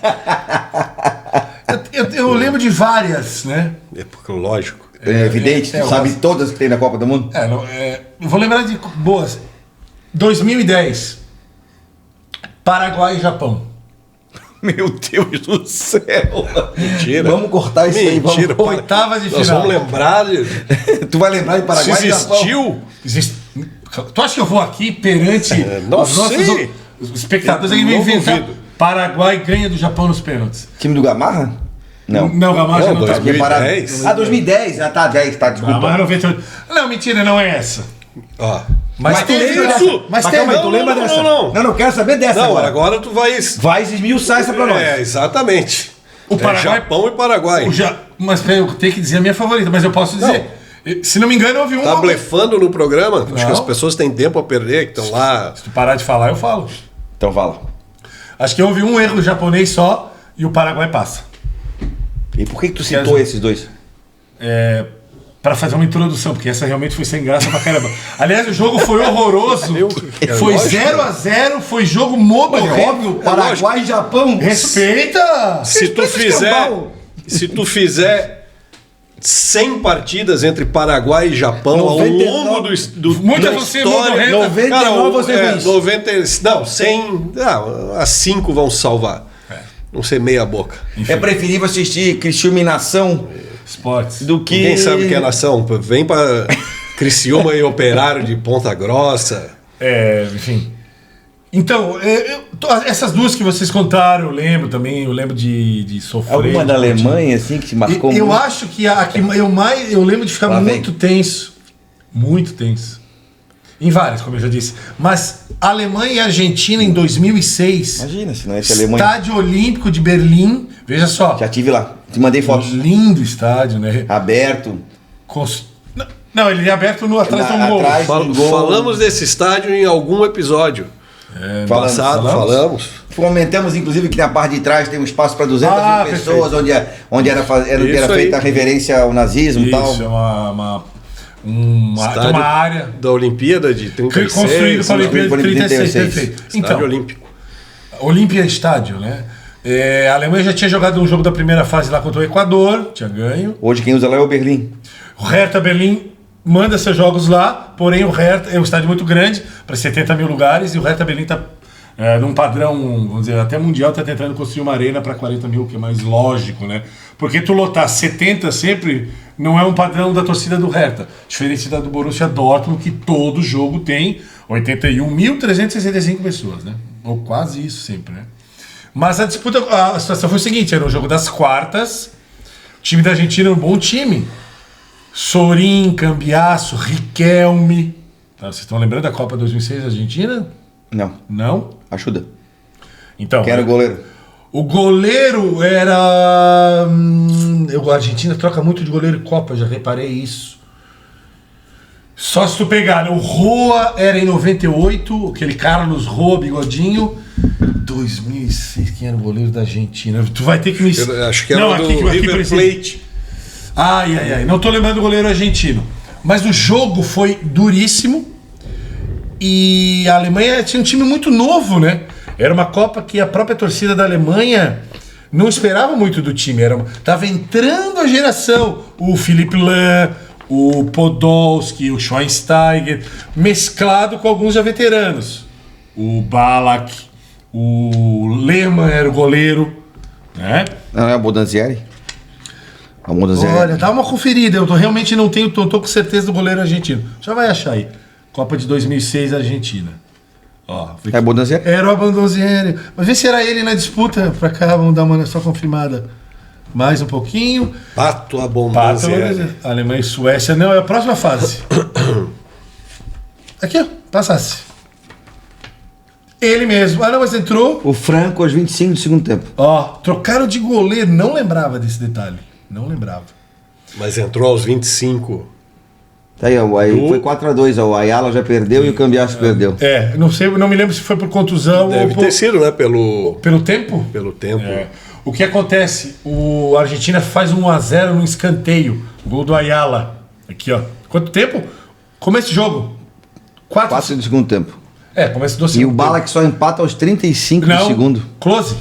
[SPEAKER 2] eu lembro de várias, né?
[SPEAKER 1] Lógico.
[SPEAKER 3] É evidente, tu sabe todas que tem na Copa do Mundo?
[SPEAKER 2] Eu vou lembrar de boas. 2010, Paraguai e Japão.
[SPEAKER 3] Meu Deus do céu!
[SPEAKER 1] Mentira.
[SPEAKER 3] Vamos cortar isso aí.
[SPEAKER 1] Mentira.
[SPEAKER 2] Oitavas de final.
[SPEAKER 1] Nós vamos lembrar.
[SPEAKER 3] Tu vai lembrar de Paraguai
[SPEAKER 1] Se existiu?
[SPEAKER 2] Tu acha que eu vou aqui perante
[SPEAKER 1] não
[SPEAKER 2] os nossos
[SPEAKER 1] sei.
[SPEAKER 2] os espectadores que me inventam? Paraguai ganha do Japão nos pênaltis.
[SPEAKER 3] Time do Gamarra? Não.
[SPEAKER 2] Não, Gamarra já não tá.
[SPEAKER 1] 2010.
[SPEAKER 3] 2010. Tá, 10, tá, desculpa.
[SPEAKER 2] Gamarra 98. Não, mentira, não é essa.
[SPEAKER 1] Ó.
[SPEAKER 2] Mas
[SPEAKER 3] tu lembra dessa? Mas calma aí, tu lembra dessa? Não, quero saber dessa
[SPEAKER 1] agora tu vai
[SPEAKER 3] esmiuçar essa pra nós.
[SPEAKER 1] Exatamente.
[SPEAKER 2] O Paraguai,
[SPEAKER 1] Japão e Paraguai.
[SPEAKER 2] Mas eu tenho que dizer a minha favorita, mas eu posso dizer. Se não me engano, houve um.
[SPEAKER 1] Tá blefando no programa? Acho que as pessoas têm tempo a perder, que estão lá.
[SPEAKER 2] Se tu parar de falar, eu falo.
[SPEAKER 3] Então fala.
[SPEAKER 2] Acho que houve um erro japonês só e o Paraguai passa.
[SPEAKER 3] E por que tu citou esses dois?
[SPEAKER 2] Pra fazer uma introdução, porque essa realmente foi sem graça pra caramba. Aliás, o jogo foi horroroso. Foi 0-0, foi jogo modorrento.
[SPEAKER 3] Paraguai e Japão.
[SPEAKER 2] Respeita!
[SPEAKER 1] Se tu fizer 100 partidas entre Paraguai e Japão ao longo do
[SPEAKER 2] muitas vão ser modorrentas.
[SPEAKER 3] 99 você vence.
[SPEAKER 1] 90, não, 100, as 5 vão salvar. Não ser meia boca.
[SPEAKER 3] É preferível assistir Criciúma e Nação
[SPEAKER 2] Esportes
[SPEAKER 3] do que...
[SPEAKER 1] Ninguém sabe o que é Nação. Vem pra Criciúma e Operário de Ponta Grossa.
[SPEAKER 2] Enfim. Então, essas duas que vocês contaram, eu lembro também, eu lembro de sofrer.
[SPEAKER 3] Alguma da Alemanha, assim, que se marcou
[SPEAKER 2] eu
[SPEAKER 3] muito?
[SPEAKER 2] acho que a que eu lembro de ficar muito tenso. Muito tenso. Em várias, como eu já disse. Mas Alemanha e Argentina em 2006.
[SPEAKER 3] Imagina, se não é esse Alemanha.
[SPEAKER 2] Estádio Olímpico de Berlim. Veja só.
[SPEAKER 3] Já estive lá. Te mandei fotos.
[SPEAKER 2] Lindo estádio, né?
[SPEAKER 3] Aberto.
[SPEAKER 2] Não, ele é aberto atrás de um gol.
[SPEAKER 1] Falamos desse estádio em algum episódio. Falamos.
[SPEAKER 3] Comentamos, inclusive, que na parte de trás tem um espaço para 200 mil pessoas, onde era feita a reverência ao nazismo e tal.
[SPEAKER 2] Isso, é uma área
[SPEAKER 1] da Olimpíada de 36.
[SPEAKER 2] Construído para a Olimpíada de 36, perfeito.
[SPEAKER 1] Estádio Olímpico.
[SPEAKER 2] Olímpia Estádio, né? A Alemanha já tinha jogado um jogo da primeira fase lá contra o Equador, tinha ganho.
[SPEAKER 3] Hoje quem usa lá é o Berlim.
[SPEAKER 2] O Hertha Berlim manda seus jogos lá, porém o Hertha é um estádio muito grande, para 70 mil lugares, e o Hertha Berlim está num padrão, vamos dizer, até mundial, está tentando construir uma arena para 40 mil, que é mais lógico, né? Porque tu lotar 70 sempre não é um padrão da torcida do Hertha, diferente da do Borussia Dortmund, que todo jogo tem 81.365 pessoas, né? Ou quase isso sempre, né? Mas a situação foi o seguinte, era o jogo das quartas, o time da Argentina era um bom time, Sorin, Cambiasso, Riquelme. Tá, vocês estão lembrando da Copa 2006 da Argentina?
[SPEAKER 3] Não.
[SPEAKER 2] Não?
[SPEAKER 3] Ajuda.
[SPEAKER 2] Então.
[SPEAKER 3] Quem era o goleiro?
[SPEAKER 2] O goleiro era... a Argentina troca muito de goleiro em Copa, já reparei isso. Só se tu pegar, né? O Roa era em 98, aquele Carlos Roa, bigodinho. 2006, quem era o goleiro da Argentina? Tu vai ter que me...
[SPEAKER 1] Eu acho que era
[SPEAKER 2] Não,
[SPEAKER 1] do
[SPEAKER 2] aqui
[SPEAKER 1] River
[SPEAKER 2] precisa-
[SPEAKER 1] Plate.
[SPEAKER 2] Ai. Não tô lembrando do goleiro argentino. Mas o jogo foi duríssimo. E a Alemanha tinha um time muito novo, né? Era uma Copa que a própria torcida da Alemanha não esperava muito do time. Tava entrando a geração. O Philipp Lahm, o Podolski, o Schweinsteiger, mesclado com alguns já veteranos. O Ballack, o Lehmann era o goleiro, né?
[SPEAKER 3] Não é o Bodanzieri? O Bodanzieri.
[SPEAKER 2] Olha, dá uma conferida. Eu realmente não tô com certeza do goleiro argentino. Já vai achar aí. Copa de 2006, Argentina. Ó,
[SPEAKER 3] É Bodanzieri?
[SPEAKER 2] era o Abandonzieri. Mas vê se era ele na disputa. Pra cá, vamos dar uma só confirmada. Mais um pouquinho.
[SPEAKER 1] Pato Abondanzieri.
[SPEAKER 2] Alemanha e Suécia. Não, é a próxima fase. Aqui, ó. Passasse. Ele mesmo. Ah, não, mas entrou.
[SPEAKER 3] O Franco aos 25 do segundo tempo.
[SPEAKER 2] Ó, trocaram de goleiro. Não lembrava desse detalhe. Não lembrava.
[SPEAKER 1] Mas entrou aos 25.
[SPEAKER 3] Tá aí, ó, aí foi 4-2, ó, o Ayala já perdeu e o Cambiasso perdeu.
[SPEAKER 2] Não sei, não me lembro se foi por contusão
[SPEAKER 1] Deve
[SPEAKER 2] ou por...
[SPEAKER 1] ter sido, né? Pelo
[SPEAKER 2] tempo.
[SPEAKER 1] tempo.
[SPEAKER 2] O que acontece? A Argentina faz 1-0 no escanteio. Gol do Ayala. Aqui, ó. Quanto tempo? Começo do jogo.
[SPEAKER 3] 4 do segundo tempo.
[SPEAKER 2] Começo do
[SPEAKER 3] E
[SPEAKER 2] segundo
[SPEAKER 3] o Ballack só empata aos 35
[SPEAKER 2] tempo.
[SPEAKER 3] do segundo.
[SPEAKER 2] Close.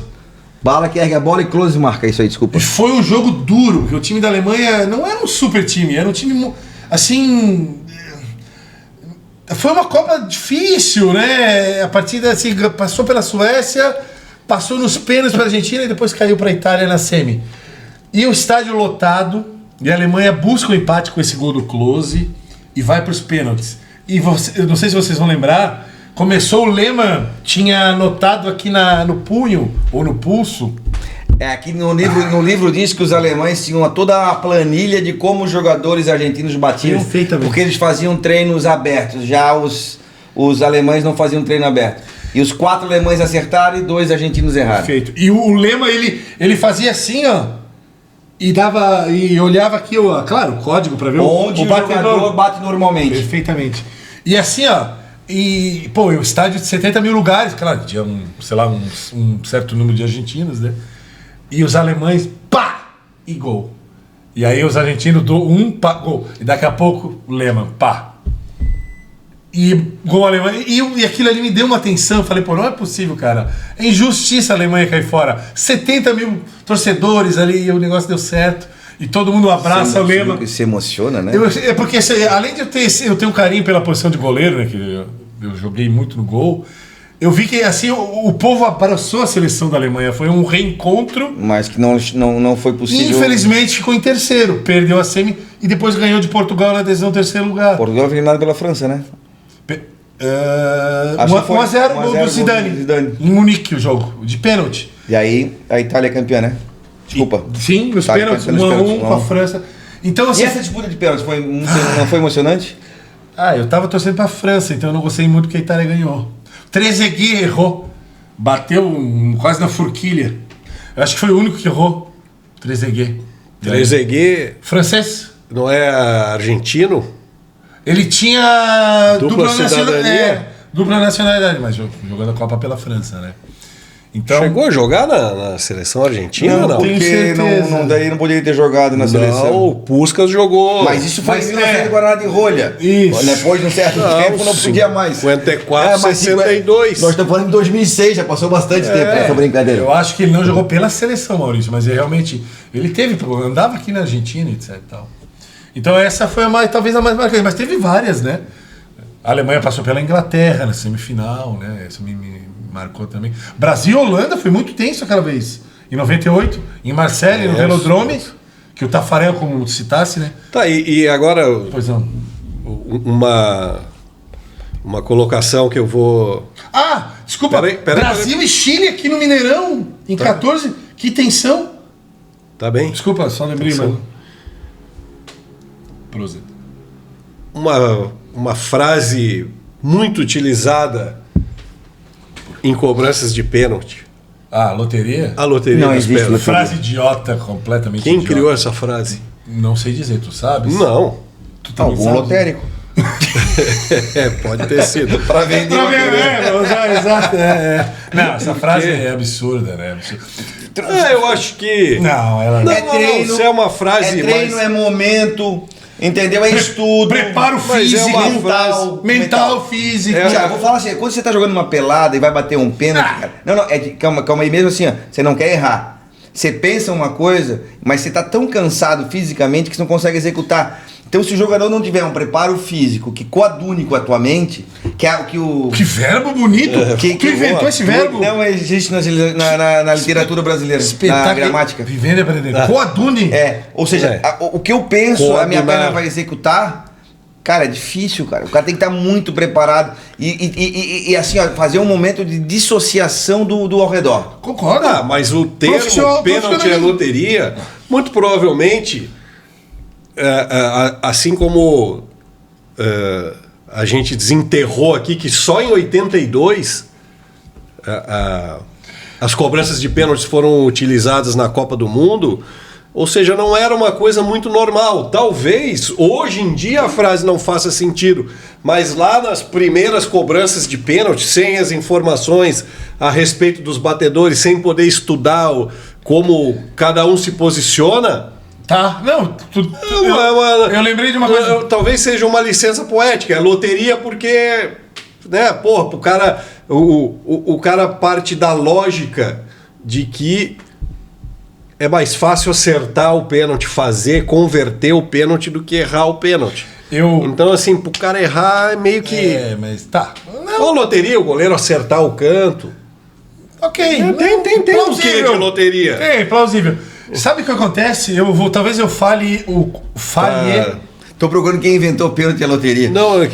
[SPEAKER 3] Ballack ergue a bola e Close marca. Isso aí, desculpa.
[SPEAKER 2] E foi um jogo duro, porque o time da Alemanha não era um super time, era um time assim. Foi uma Copa difícil, né? A partida assim, passou pela Suécia, passou nos pênaltis para a Argentina e depois caiu para a Itália na semi. E o estádio lotado, e a Alemanha busca o empate com esse gol do Klose e vai para os pênaltis. E eu não sei se vocês vão lembrar, começou o Lehmann, tinha anotado aqui no punho ou no pulso.
[SPEAKER 3] Aqui no livro diz que os alemães tinham toda a planilha de como os jogadores argentinos batiam,
[SPEAKER 2] Perfeitamente.
[SPEAKER 3] porque eles faziam treinos abertos. Já os alemães não faziam treino aberto. E os 4 alemães acertaram e 2 argentinos erraram.
[SPEAKER 2] Perfeito. E o Lehmann, ele fazia assim, ó, e olhava aqui, ó, claro, o código para ver
[SPEAKER 3] Onde o jogador bate normalmente.
[SPEAKER 2] Perfeitamente. E assim, ó, o estádio de 70 mil lugares, claro, tinha um certo número de argentinos, né? E os alemães, pá! E gol. E aí os argentinos do gol. E daqui a pouco, o Lehmann, pá! E gol alemão. E aquilo ali me deu uma tensão. Eu falei, não é possível, cara. É injustiça a Alemanha cair fora. 70 mil torcedores ali e o negócio deu certo. E todo mundo abraça o Lehmann.
[SPEAKER 3] Se emociona, né?
[SPEAKER 2] É porque, além de eu ter um carinho pela posição de goleiro, né? Que eu joguei muito no gol. Eu vi que assim o povo abraçou a seleção da Alemanha. Foi um reencontro.
[SPEAKER 3] Mas que não foi possível.
[SPEAKER 2] Infelizmente ficou em terceiro. Perdeu a semi e depois ganhou de Portugal na decisão terceiro lugar.
[SPEAKER 3] Portugal foi eliminado pela França, né?
[SPEAKER 2] 1-0 gol do Zidane. Em Munique o jogo, de pênalti.
[SPEAKER 3] E aí a Itália é campeã, né? Desculpa.
[SPEAKER 2] Sim, nos
[SPEAKER 3] Itália
[SPEAKER 2] pênaltis,
[SPEAKER 3] campeã nos
[SPEAKER 2] 1-1 com a França. Então, assim,
[SPEAKER 3] E essa disputa de pênaltis não foi emocionante?
[SPEAKER 2] eu tava torcendo pra França, então eu não gostei muito que a Itália ganhou. Trezeguet errou. Bateu quase na forquilha. Eu acho que foi o único que errou. Trezeguet.
[SPEAKER 1] Trezeguet
[SPEAKER 2] Francês.
[SPEAKER 1] não é argentino?
[SPEAKER 2] Ele tinha
[SPEAKER 1] Dupla cidadania?
[SPEAKER 2] Dupla nacionalidade, mas jogando a Copa pela França, né? Então,
[SPEAKER 1] Chegou a jogar na seleção argentina? Não,
[SPEAKER 2] tenho
[SPEAKER 3] Porque
[SPEAKER 2] certeza.
[SPEAKER 3] daí não poderia ter jogado na seleção.
[SPEAKER 1] Não, o Puskás jogou.
[SPEAKER 3] Mas isso foi
[SPEAKER 2] Mas
[SPEAKER 3] na
[SPEAKER 2] é.
[SPEAKER 3] do Guaraná de Rolha.
[SPEAKER 2] Isso.
[SPEAKER 3] Depois de um certo tempo não podia mais.
[SPEAKER 1] 54,
[SPEAKER 3] mas
[SPEAKER 1] 62.
[SPEAKER 3] Nós estamos falando de 2006, já passou bastante tempo essa brincadeira.
[SPEAKER 2] Eu acho que ele não jogou pela seleção, Maurício, mas realmente ele andava aqui na Argentina, etc. E tal. Então essa foi talvez a mais marcante, mas teve várias, né? A Alemanha passou pela Inglaterra na semifinal, né? Isso me marcou também. Brasil e Holanda foi muito tenso aquela vez. Em 98, em Marseille, no Velodrome, que o Tafarel, como citasse, né?
[SPEAKER 1] Tá, e agora
[SPEAKER 2] Pois não.
[SPEAKER 1] uma colocação que eu vou...
[SPEAKER 2] Desculpa.
[SPEAKER 1] Peraí.
[SPEAKER 2] Brasil e Chile aqui no Mineirão, em 14. Que tensão.
[SPEAKER 1] Tá bem?
[SPEAKER 2] Desculpa, só lembrei,
[SPEAKER 1] Tensão.
[SPEAKER 2] mano. Prosa.
[SPEAKER 1] Uma frase muito utilizada em cobranças de pênalti.
[SPEAKER 2] Loteria?
[SPEAKER 1] A loteria
[SPEAKER 3] Não
[SPEAKER 1] dos
[SPEAKER 3] existe
[SPEAKER 1] pênaltis.
[SPEAKER 2] Frase idiota, completamente
[SPEAKER 1] Quem
[SPEAKER 2] idiota.
[SPEAKER 1] criou essa frase?
[SPEAKER 2] Não sei dizer, tu sabes?
[SPEAKER 1] Não.
[SPEAKER 2] Tu também
[SPEAKER 3] Algum
[SPEAKER 2] sabes?
[SPEAKER 3] lotérico.
[SPEAKER 1] Pode ter sido.
[SPEAKER 3] Pra vender
[SPEAKER 2] Pra
[SPEAKER 3] uma
[SPEAKER 2] ver,
[SPEAKER 3] TV.
[SPEAKER 2] exato. Não, essa frase é absurda, né?
[SPEAKER 1] Eu acho que...
[SPEAKER 2] Não, ela não.
[SPEAKER 3] É treino,
[SPEAKER 1] isso é uma frase
[SPEAKER 3] é treino,
[SPEAKER 1] mais...
[SPEAKER 3] é momento, entendeu? É estudo.
[SPEAKER 2] Preparo
[SPEAKER 1] Mas é
[SPEAKER 2] físico,
[SPEAKER 1] uma
[SPEAKER 2] mental, físico.
[SPEAKER 3] Tiago, eu vou falar assim, quando você tá jogando uma pelada e vai bater um pênalti, cara, calma aí, mesmo assim, ó, você não quer errar. Você pensa uma coisa, mas você tá tão cansado fisicamente que você não consegue executar. Então, se o jogador não tiver um preparo físico que coadune com a tua mente, que é o que o...
[SPEAKER 2] Que verbo bonito! Quem inventou esse verbo?
[SPEAKER 3] Não existe na literatura brasileira, na gramática.
[SPEAKER 2] Vivendo e aprendendo. Coadune.
[SPEAKER 3] Ou seja, o que eu penso, a minha
[SPEAKER 1] Coadunar.
[SPEAKER 3] perna vai executar, cara, é difícil, cara. O cara tem que estar muito preparado e assim, ó, fazer um momento de dissociação do ao redor.
[SPEAKER 2] Concordo.
[SPEAKER 1] Mas o termo pênalti é loteria, muito provavelmente, assim como a gente desenterrou aqui que só em 82 as cobranças de pênaltis foram utilizadas na Copa do Mundo, ou seja, não era uma coisa muito normal. Talvez hoje em dia a frase não faça sentido, mas lá nas primeiras cobranças de pênalti, sem as informações a respeito dos batedores, sem poder estudar como cada um se posiciona...
[SPEAKER 2] Tá, não, eu lembrei de uma coisa.
[SPEAKER 1] Talvez seja uma licença poética, é loteria porque, né, porra, o cara, o cara parte da lógica de que é mais fácil acertar o pênalti, converter o pênalti do que errar o pênalti. Então, assim, pro cara errar é meio que...
[SPEAKER 2] mas tá.
[SPEAKER 1] Ou loteria, o goleiro acertar o canto.
[SPEAKER 2] Ok.
[SPEAKER 1] Tem um quê de loteria.
[SPEAKER 2] Tem, plausível. Sabe o que acontece? Talvez eu fale
[SPEAKER 3] Tô procurando quem inventou pênalti e a loteria.
[SPEAKER 1] Não.
[SPEAKER 2] Não.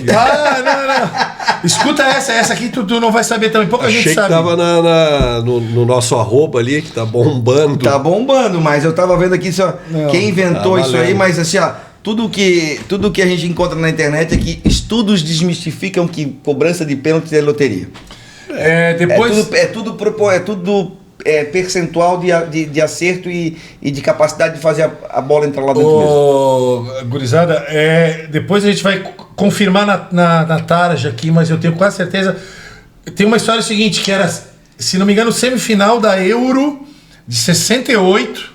[SPEAKER 2] Escuta essa aqui tu não vai saber também, pouca gente sabe.
[SPEAKER 1] Achei que tava no nosso arroba ali, que tá bombando.
[SPEAKER 3] Tá bombando, mas eu tava vendo aqui só quem inventou isso aí, mas assim, ó, tudo que a gente encontra na internet é que estudos desmistificam que cobrança de pênalti é loteria.
[SPEAKER 2] Depois...
[SPEAKER 3] É tudo percentual de acerto e de capacidade de fazer a bola entrar lá dentro mesmo.
[SPEAKER 2] Gurizada, depois a gente vai confirmar na Tarja aqui, mas eu tenho quase certeza. Tem uma história seguinte, que era, se não me engano, semifinal da Euro de 68.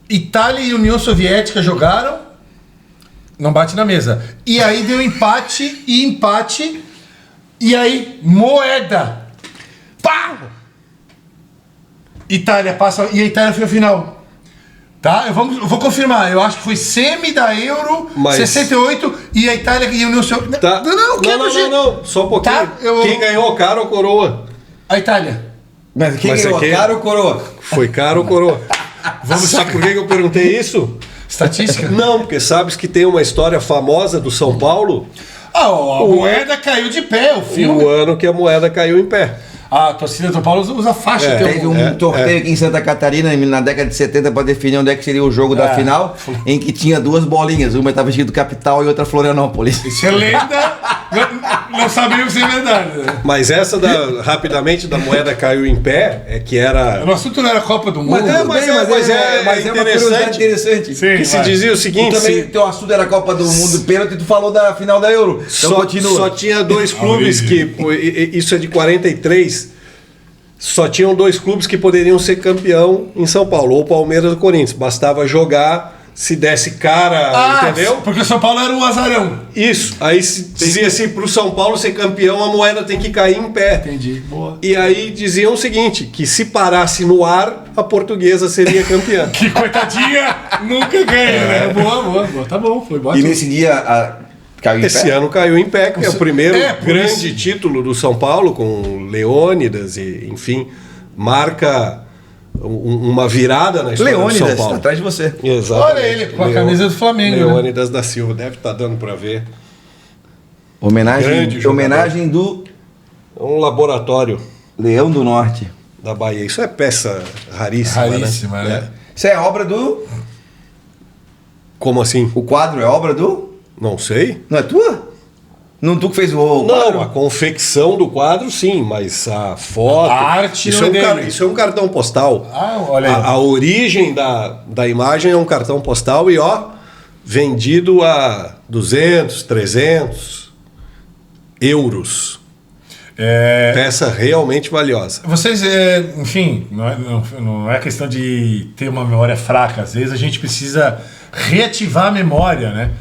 [SPEAKER 2] Itália e União Soviética jogaram. Não bate na mesa. E aí deu empate. E aí, moeda. Pá! Itália passa. E a Itália foi a final. Tá? Eu vou confirmar. Eu acho que foi semi da Euro 68 e a Itália e a União Soviética.
[SPEAKER 1] Tá. Não. Só um pouquinho.
[SPEAKER 2] Tá,
[SPEAKER 1] Quem ganhou, cara ou coroa?
[SPEAKER 2] A Itália.
[SPEAKER 3] Mas quem ganhou, cara ou coroa?
[SPEAKER 1] Foi cara ou coroa? Sabe por que eu perguntei isso?
[SPEAKER 2] Estatística?
[SPEAKER 1] Não, porque sabes que tem uma história famosa do São Paulo.
[SPEAKER 2] A moeda caiu de pé, o filme.
[SPEAKER 1] O ano que a moeda caiu em pé.
[SPEAKER 2] A torcida do São Paulo usa faixa.
[SPEAKER 3] Teve um torneio aqui em Santa Catarina, na década de 70, para definir onde é que seria o jogo da final, em que tinha duas bolinhas, uma estava escrito Capital e outra Florianópolis.
[SPEAKER 2] Isso é lenda, não sabíamos se é verdade. Né?
[SPEAKER 1] Mas essa, rapidamente, da moeda caiu em pé, é que era...
[SPEAKER 2] O assunto não era a Copa do Mundo.
[SPEAKER 3] Mas é uma curiosidade interessante.
[SPEAKER 2] Sim,
[SPEAKER 1] que se dizia o seguinte...
[SPEAKER 3] Teu assunto era a Copa do Mundo pênalti e tu falou da final da Euro. Então continua.
[SPEAKER 1] Só tinha dois clubes que... Isso é de 43... Só tinham dois clubes que poderiam ser campeão em São Paulo, ou Palmeiras ou Corinthians. Bastava jogar, se desse cara, entendeu?
[SPEAKER 2] Porque o São Paulo era um azarão.
[SPEAKER 1] Isso. Aí se dizia assim, pro São Paulo ser campeão, a moeda tem que cair em pé.
[SPEAKER 2] Entendi. Boa.
[SPEAKER 1] E aí diziam o seguinte, que se parasse no ar, a Portuguesa seria campeã.
[SPEAKER 2] Que coitadinha, nunca ganha, né? Boa. Tá bom, foi bom.
[SPEAKER 3] E nesse dia... caiu em
[SPEAKER 1] Esse
[SPEAKER 3] pé?
[SPEAKER 1] ano caiu em pé, que é o primeiro grande
[SPEAKER 2] isso.
[SPEAKER 1] título do São Paulo, com Leônidas, e enfim, marca uma virada na história
[SPEAKER 3] Leônidas,
[SPEAKER 1] do São Paulo.
[SPEAKER 3] tá atrás de você.
[SPEAKER 1] Exatamente.
[SPEAKER 2] Olha ele com a camisa do Flamengo.
[SPEAKER 1] Leônidas da Silva, deve estar dando para ver.
[SPEAKER 3] Homenagem do
[SPEAKER 1] Um laboratório
[SPEAKER 3] Leão do Norte.
[SPEAKER 1] da Bahia. Isso é peça raríssima,
[SPEAKER 2] Raríssima, né?
[SPEAKER 3] Isso é obra do...
[SPEAKER 1] Como assim?
[SPEAKER 3] O quadro é obra do...
[SPEAKER 1] Não sei.
[SPEAKER 3] Não é tua? Não tu que fez o quadro?
[SPEAKER 1] Não, a confecção do quadro sim, mas a foto...
[SPEAKER 2] A arte
[SPEAKER 1] isso,
[SPEAKER 2] não é
[SPEAKER 1] é um
[SPEAKER 2] dele.
[SPEAKER 1] isso é um cartão postal.
[SPEAKER 2] Olha aí.
[SPEAKER 1] A origem da imagem é um cartão postal e vendido a 200, 300 euros. Peça realmente valiosa.
[SPEAKER 2] Vocês, enfim, não é questão de ter uma memória fraca. Às vezes a gente precisa reativar a memória, né?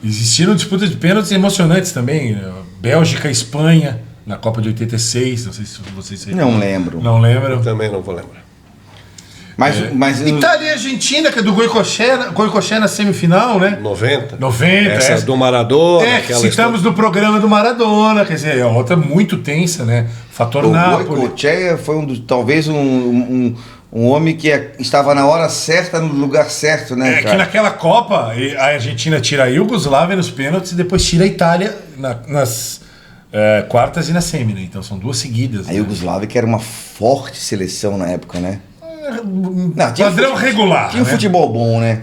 [SPEAKER 2] Existiram disputas de pênaltis emocionantes também. Bélgica e Espanha, na Copa de 86. Não sei se vocês...
[SPEAKER 3] Não lembro.
[SPEAKER 2] Não lembram?
[SPEAKER 1] Eu também não vou lembrar.
[SPEAKER 3] Mas
[SPEAKER 2] Itália e Argentina, que é do Goicoechea na semifinal, né?
[SPEAKER 1] 90.
[SPEAKER 2] Essa
[SPEAKER 1] do Maradona.
[SPEAKER 2] que citamos no programa do Maradona, quer dizer, é outra muito tensa, né? Fator
[SPEAKER 3] o
[SPEAKER 2] Napoli.
[SPEAKER 3] Goicoechea foi talvez um homem que estava na hora certa, no lugar certo, né, cara?
[SPEAKER 2] Que naquela Copa, a Argentina tira a Iugoslávia nos pênaltis e depois tira a Itália nas quartas e na semi, né? Então são duas seguidas.
[SPEAKER 3] A Iugoslávia, que era uma forte seleção na época, né?
[SPEAKER 2] Não, padrão regular.
[SPEAKER 3] Tinha um futebol bom, né?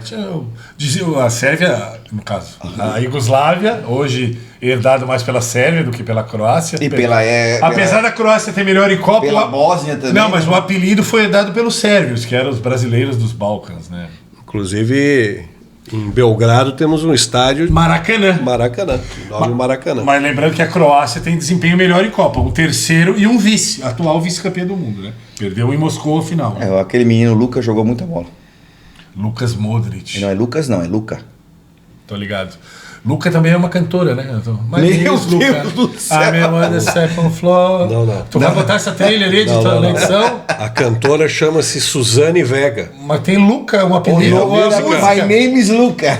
[SPEAKER 2] Dizia a Sérvia, no caso. A Iugoslávia, hoje herdado mais pela Sérvia do que pela Croácia.
[SPEAKER 3] E
[SPEAKER 2] apesar da Croácia ter melhor em Copa.
[SPEAKER 3] Pela Bósnia também.
[SPEAKER 2] Não, mas o apelido foi herdado pelos sérvios, que eram os brasileiros dos Balcãs, né?
[SPEAKER 1] Inclusive, em Belgrado temos um estádio...
[SPEAKER 2] Maracanã.
[SPEAKER 1] Nome Maracanã.
[SPEAKER 2] Mas lembrando que a Croácia tem desempenho melhor em Copa. Um terceiro e um vice. Atual vice-campeão do mundo, né? Perdeu em Moscou a final. Né?
[SPEAKER 3] Aquele menino Lucas jogou muita bola.
[SPEAKER 2] Lucas Modric.
[SPEAKER 3] Não é Lucas, não, é Luca.
[SPEAKER 2] Tô ligado. Luca também é uma cantora, né?
[SPEAKER 3] Meu Deus do céu!
[SPEAKER 2] A minha mãe é second floor.
[SPEAKER 1] Não.
[SPEAKER 2] Tu vai botar essa trilha ali de tua edição?
[SPEAKER 1] A cantora chama-se Suzane Vega.
[SPEAKER 2] Mas tem Luca, um apelido.
[SPEAKER 3] My name is Luca.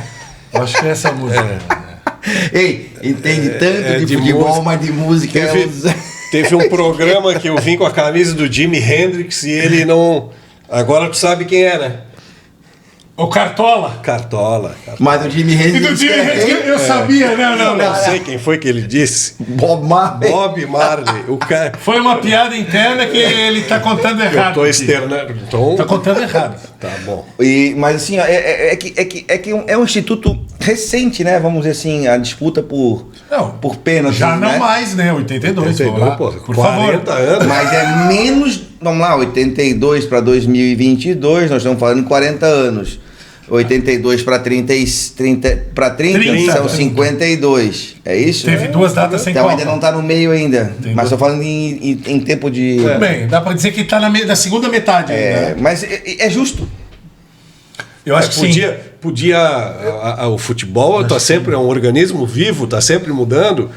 [SPEAKER 2] Acho que é essa música.
[SPEAKER 3] Ei, entende tanto de futebol,
[SPEAKER 1] música.
[SPEAKER 3] mas de música...
[SPEAKER 1] Teve um programa que eu vim com a camisa do Jimi Hendrix e ele não... Agora tu sabe quem é, né?
[SPEAKER 2] O Cartola.
[SPEAKER 1] Cartola.
[SPEAKER 3] Mas o Jimi Hendrix...
[SPEAKER 2] E do Jimi Hendrix eu sabia,
[SPEAKER 1] não sei quem foi que ele disse.
[SPEAKER 3] Bob Marley.
[SPEAKER 1] Bob Marley. O cara...
[SPEAKER 2] Foi uma piada interna que ele tá contando errado.
[SPEAKER 1] Eu tô externando. Então...
[SPEAKER 2] Tá contando errado.
[SPEAKER 1] Tá bom.
[SPEAKER 3] Mas assim, é um instituto recente, né? Vamos dizer assim, a disputa por pênalti.
[SPEAKER 2] Já não
[SPEAKER 3] né?
[SPEAKER 2] mais, né? 82, por
[SPEAKER 1] 40
[SPEAKER 2] favor.
[SPEAKER 1] anos.
[SPEAKER 3] Mas é menos, vamos lá, 82 para 2022, nós estamos falando 40 anos. 82 para 30 são 52. É isso?
[SPEAKER 2] Teve duas datas sem
[SPEAKER 3] Então
[SPEAKER 2] Copa.
[SPEAKER 3] ainda não está no meio ainda. Mas estou falando em tempo de...
[SPEAKER 2] Tudo bem, dá para dizer que está na segunda metade ainda.
[SPEAKER 3] Mas é justo.
[SPEAKER 2] Eu acho que
[SPEAKER 1] o futebol tá sempre é um organismo vivo, está sempre mudando.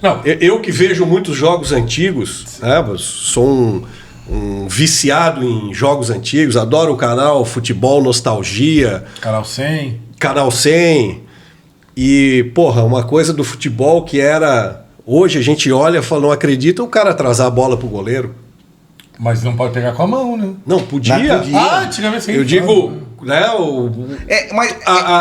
[SPEAKER 2] Não.
[SPEAKER 1] Eu que vejo muitos jogos antigos, né, sou um viciado em jogos antigos, adoro o canal Futebol Nostalgia. Canal 100. E, porra, uma coisa do futebol que era... Hoje a gente olha e fala, não acredita o cara atrasar a bola pro goleiro.
[SPEAKER 2] Mas não pode pegar com a mão, né?
[SPEAKER 1] Não, podia.
[SPEAKER 2] Antigamente sim.
[SPEAKER 1] Eu digo, né,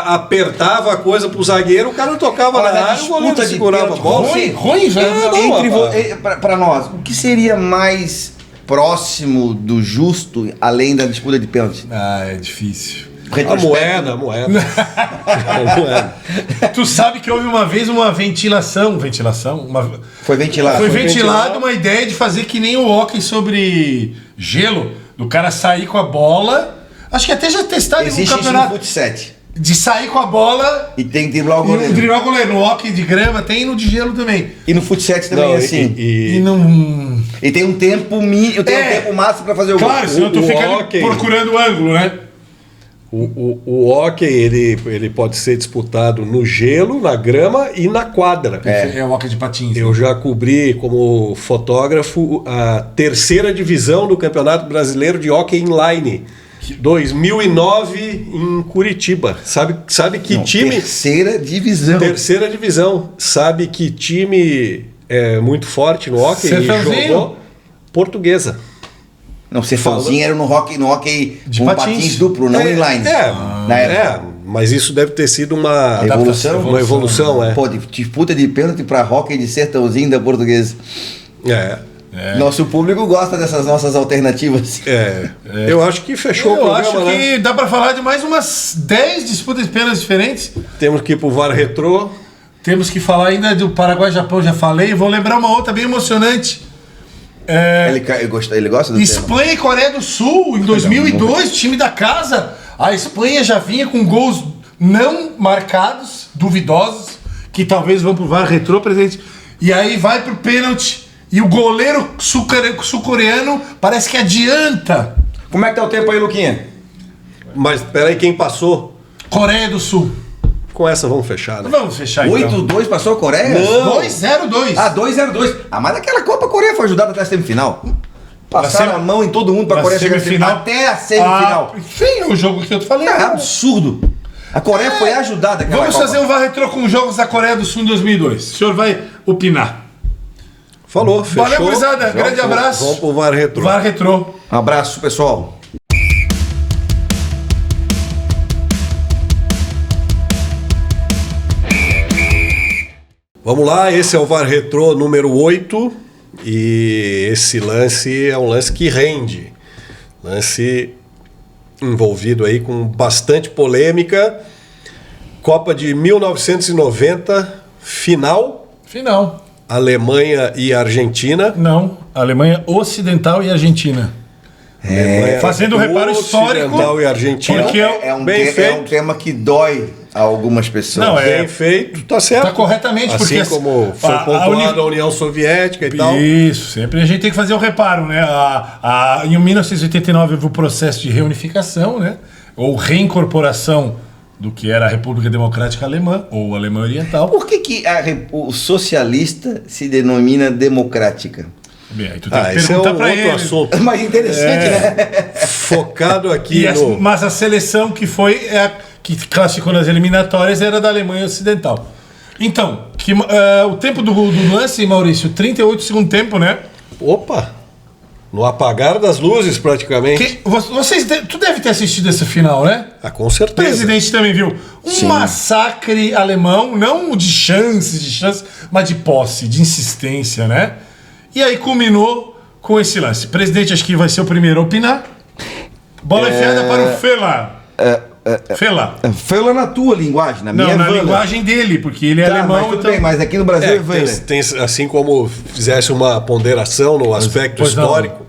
[SPEAKER 1] apertava a coisa pro zagueiro, o cara tocava na área, o goleiro segurava a bola.
[SPEAKER 2] Ruim, velho.
[SPEAKER 3] Para nós, o que seria mais próximo do justo, além da disputa de pênalti?
[SPEAKER 2] É difícil.
[SPEAKER 1] A moeda.
[SPEAKER 2] Tu sabe que houve uma vez uma ventilação.
[SPEAKER 3] Foi ventilado
[SPEAKER 2] uma ideia de fazer que nem o hóquei sobre gelo, do cara sair com a bola. Acho que até já testaram no campeonato.
[SPEAKER 3] Existe no fut7.
[SPEAKER 2] De sair com a bola.
[SPEAKER 3] E tem que driblar o goleiro.
[SPEAKER 2] Driblar o goleiro. No hóquei de grama tem e no de gelo também.
[SPEAKER 3] E no fut7 também é assim. E tem um tempo tempo máximo para fazer o gol.
[SPEAKER 2] Claro, senão tu fica procurando o ângulo, né?
[SPEAKER 1] O hóquei, ele pode ser disputado no gelo, na grama e na quadra.
[SPEAKER 2] É o hóquei de patins.
[SPEAKER 1] Eu já cobri como fotógrafo a terceira divisão do Campeonato Brasileiro de Hóquei Inline. 2009 em Curitiba. Sabe que time...
[SPEAKER 3] Terceira divisão.
[SPEAKER 1] Sabe que time é muito forte no hóquei? Jogou Portuguesa.
[SPEAKER 3] Não, Sertãozinho era no hóquei
[SPEAKER 2] de
[SPEAKER 3] com patins duplo, não inline.
[SPEAKER 1] Mas isso deve ter sido uma evolução.
[SPEAKER 3] Pô, disputa de pênalti para hóquei de Sertãozinho da Portuguesa. Nosso público gosta dessas nossas alternativas.
[SPEAKER 1] Eu acho que fechou o programa.
[SPEAKER 2] Eu acho que dá para falar de mais umas 10 disputas de pênaltis diferentes.
[SPEAKER 1] Temos que ir pro VAR Retrô.
[SPEAKER 2] Temos que falar ainda do Paraguai-Japão, já falei. Vou lembrar uma outra bem emocionante.
[SPEAKER 3] Ele gosta do
[SPEAKER 2] Espanha
[SPEAKER 3] tema.
[SPEAKER 2] e Coreia do Sul, em 2002, time da casa. A Espanha já vinha com gols não marcados, duvidosos, que talvez vão pro VAR retrô, presidente. E aí vai pro pênalti e o goleiro sul-coreano parece que adianta.
[SPEAKER 3] Como é que tá o tempo aí, Luquinha?
[SPEAKER 1] Mas peraí, quem passou?
[SPEAKER 2] Coreia do Sul.
[SPEAKER 1] Com essa vamos fechar, né?
[SPEAKER 2] Vamos fechar então.
[SPEAKER 3] 8-2 passou a Coreia?
[SPEAKER 1] Não.
[SPEAKER 2] 2-0-2.
[SPEAKER 3] Ah, 2-0-2. Ah, mas naquela Copa a Coreia foi ajudada até a semifinal. Passaram a mão em todo mundo pra Coreia chegar até a semifinal.
[SPEAKER 2] Sim, o jogo que eu te falei.
[SPEAKER 3] É absurdo. A Coreia foi ajudada.
[SPEAKER 2] Vamos fazer um VAR retrô com os jogos da Coreia do Sul em 2002. O senhor vai opinar.
[SPEAKER 1] Falou, fechou.
[SPEAKER 2] Valeu, gurizada. Grande abraço.
[SPEAKER 1] Vamos pro VAR retrô.
[SPEAKER 2] VAR retrô.
[SPEAKER 3] Um abraço, pessoal.
[SPEAKER 1] Vamos lá, esse é o VAR retrô número 8 e esse lance é um lance que rende. Lance envolvido aí com bastante polêmica. Copa de 1990, final.
[SPEAKER 2] Final.
[SPEAKER 1] Alemanha e Argentina.
[SPEAKER 2] Não, Alemanha Ocidental e Argentina. Fazendo um reparo histórico.
[SPEAKER 1] Ocidental e Argentina.
[SPEAKER 2] Porque
[SPEAKER 3] É um
[SPEAKER 1] bem feito.
[SPEAKER 3] tema que dói a algumas pessoas.
[SPEAKER 2] Não,
[SPEAKER 1] Bem feito, tá certo.
[SPEAKER 2] Tá corretamente,
[SPEAKER 1] assim
[SPEAKER 2] porque
[SPEAKER 1] como foi pontuado a União Soviética e tal.
[SPEAKER 2] Isso, sempre a gente tem que fazer o reparo, né? Em 1989 houve o processo de reunificação, né? Ou reincorporação do que era a República Democrática Alemã, ou Alemanha Oriental.
[SPEAKER 3] Por que o socialista se denomina democrática?
[SPEAKER 2] Bem, aí tu tem que
[SPEAKER 1] Esse é um
[SPEAKER 2] perguntar pra
[SPEAKER 1] outro
[SPEAKER 2] ele.
[SPEAKER 1] assunto.
[SPEAKER 3] Mas interessante, né?
[SPEAKER 1] Focado aqui no...
[SPEAKER 2] Mas a seleção que foi, que classificou nas eliminatórias era da Alemanha Ocidental. Então, o tempo do lance, Maurício, 38 segundo tempo, né?
[SPEAKER 1] Opa! No apagar das luzes, praticamente.
[SPEAKER 2] Tu deve ter assistido essa final, né?
[SPEAKER 1] Ah, com
[SPEAKER 2] O
[SPEAKER 1] certeza.
[SPEAKER 2] presidente também viu. Um massacre alemão, não de chances, mas de posse, de insistência, né? E aí culminou com esse lance. O presidente acho que vai ser o primeiro a opinar. Bola enfiada para o Fela. Fela.
[SPEAKER 3] Fala na tua linguagem, na minha
[SPEAKER 2] Não, na
[SPEAKER 3] Vanda.
[SPEAKER 2] linguagem dele, porque ele é
[SPEAKER 3] Tá,
[SPEAKER 2] alemão.
[SPEAKER 3] mas tudo
[SPEAKER 2] Então...
[SPEAKER 3] bem, mas aqui no Brasil é Vanda.
[SPEAKER 1] Tem, assim como fizesse uma ponderação no aspecto
[SPEAKER 2] pois não.
[SPEAKER 1] histórico,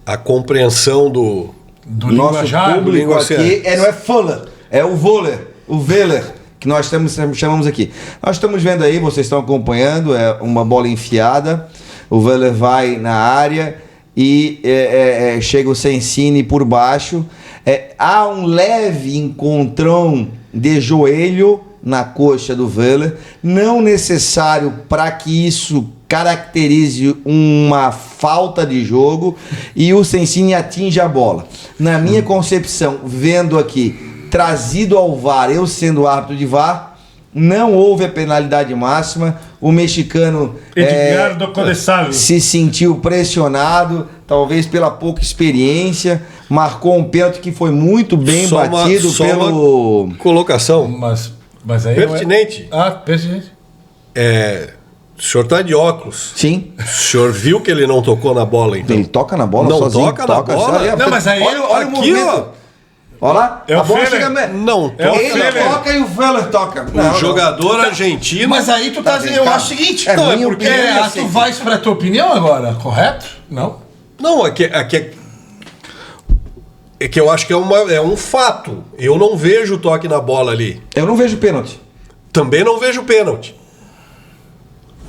[SPEAKER 1] a compreensão do
[SPEAKER 3] Nosso
[SPEAKER 2] linguajar,
[SPEAKER 3] público
[SPEAKER 1] língua
[SPEAKER 3] aqui
[SPEAKER 1] certa.
[SPEAKER 3] não é Fuller, é o Voller, o Veller, que nós chamamos aqui. Nós estamos vendo aí, vocês estão acompanhando, é uma bola enfiada, o Veller vai na área e chega o Sensini por baixo. Há um leve encontrão de joelho na coxa do Veller, não necessário para que isso caracterize uma falta de jogo e o Sensini atinge a bola. Na minha concepção, vendo aqui, trazido ao VAR, eu sendo árbitro de VAR, não houve a penalidade máxima, o mexicano
[SPEAKER 2] Edgardo Codesal
[SPEAKER 3] se sentiu pressionado, talvez pela pouca experiência, marcou um pênalti que foi muito bem batido pelo...
[SPEAKER 1] colocação
[SPEAKER 2] Mas aí
[SPEAKER 1] pertinente.
[SPEAKER 2] pertinente.
[SPEAKER 1] O senhor está de óculos.
[SPEAKER 3] Sim.
[SPEAKER 1] O senhor viu que ele não tocou na bola, então?
[SPEAKER 3] Ele toca na bola
[SPEAKER 1] Não
[SPEAKER 3] sozinho.
[SPEAKER 1] toca na bola?
[SPEAKER 3] Olha,
[SPEAKER 2] Não, mas aí
[SPEAKER 3] olha o
[SPEAKER 1] aqui,
[SPEAKER 3] movimento.
[SPEAKER 1] ó.
[SPEAKER 3] Olha lá,
[SPEAKER 2] É o
[SPEAKER 3] a bola
[SPEAKER 2] Feller.
[SPEAKER 3] chega...
[SPEAKER 1] Não
[SPEAKER 2] É o
[SPEAKER 1] toca
[SPEAKER 3] Ele
[SPEAKER 1] na
[SPEAKER 2] Feller.
[SPEAKER 1] bola.
[SPEAKER 3] toca e o Feller toca.
[SPEAKER 1] O jogador argentino...
[SPEAKER 2] Mas aí tu tá dizendo, eu acho o seguinte,
[SPEAKER 3] É minha
[SPEAKER 2] porque
[SPEAKER 3] opinião,
[SPEAKER 2] tu vais pra tua opinião agora, correto? Não?
[SPEAKER 1] Não, é que eu acho que é um fato. Eu não vejo o toque na bola ali.
[SPEAKER 3] Eu não vejo pênalti.
[SPEAKER 1] Também não vejo pênalti.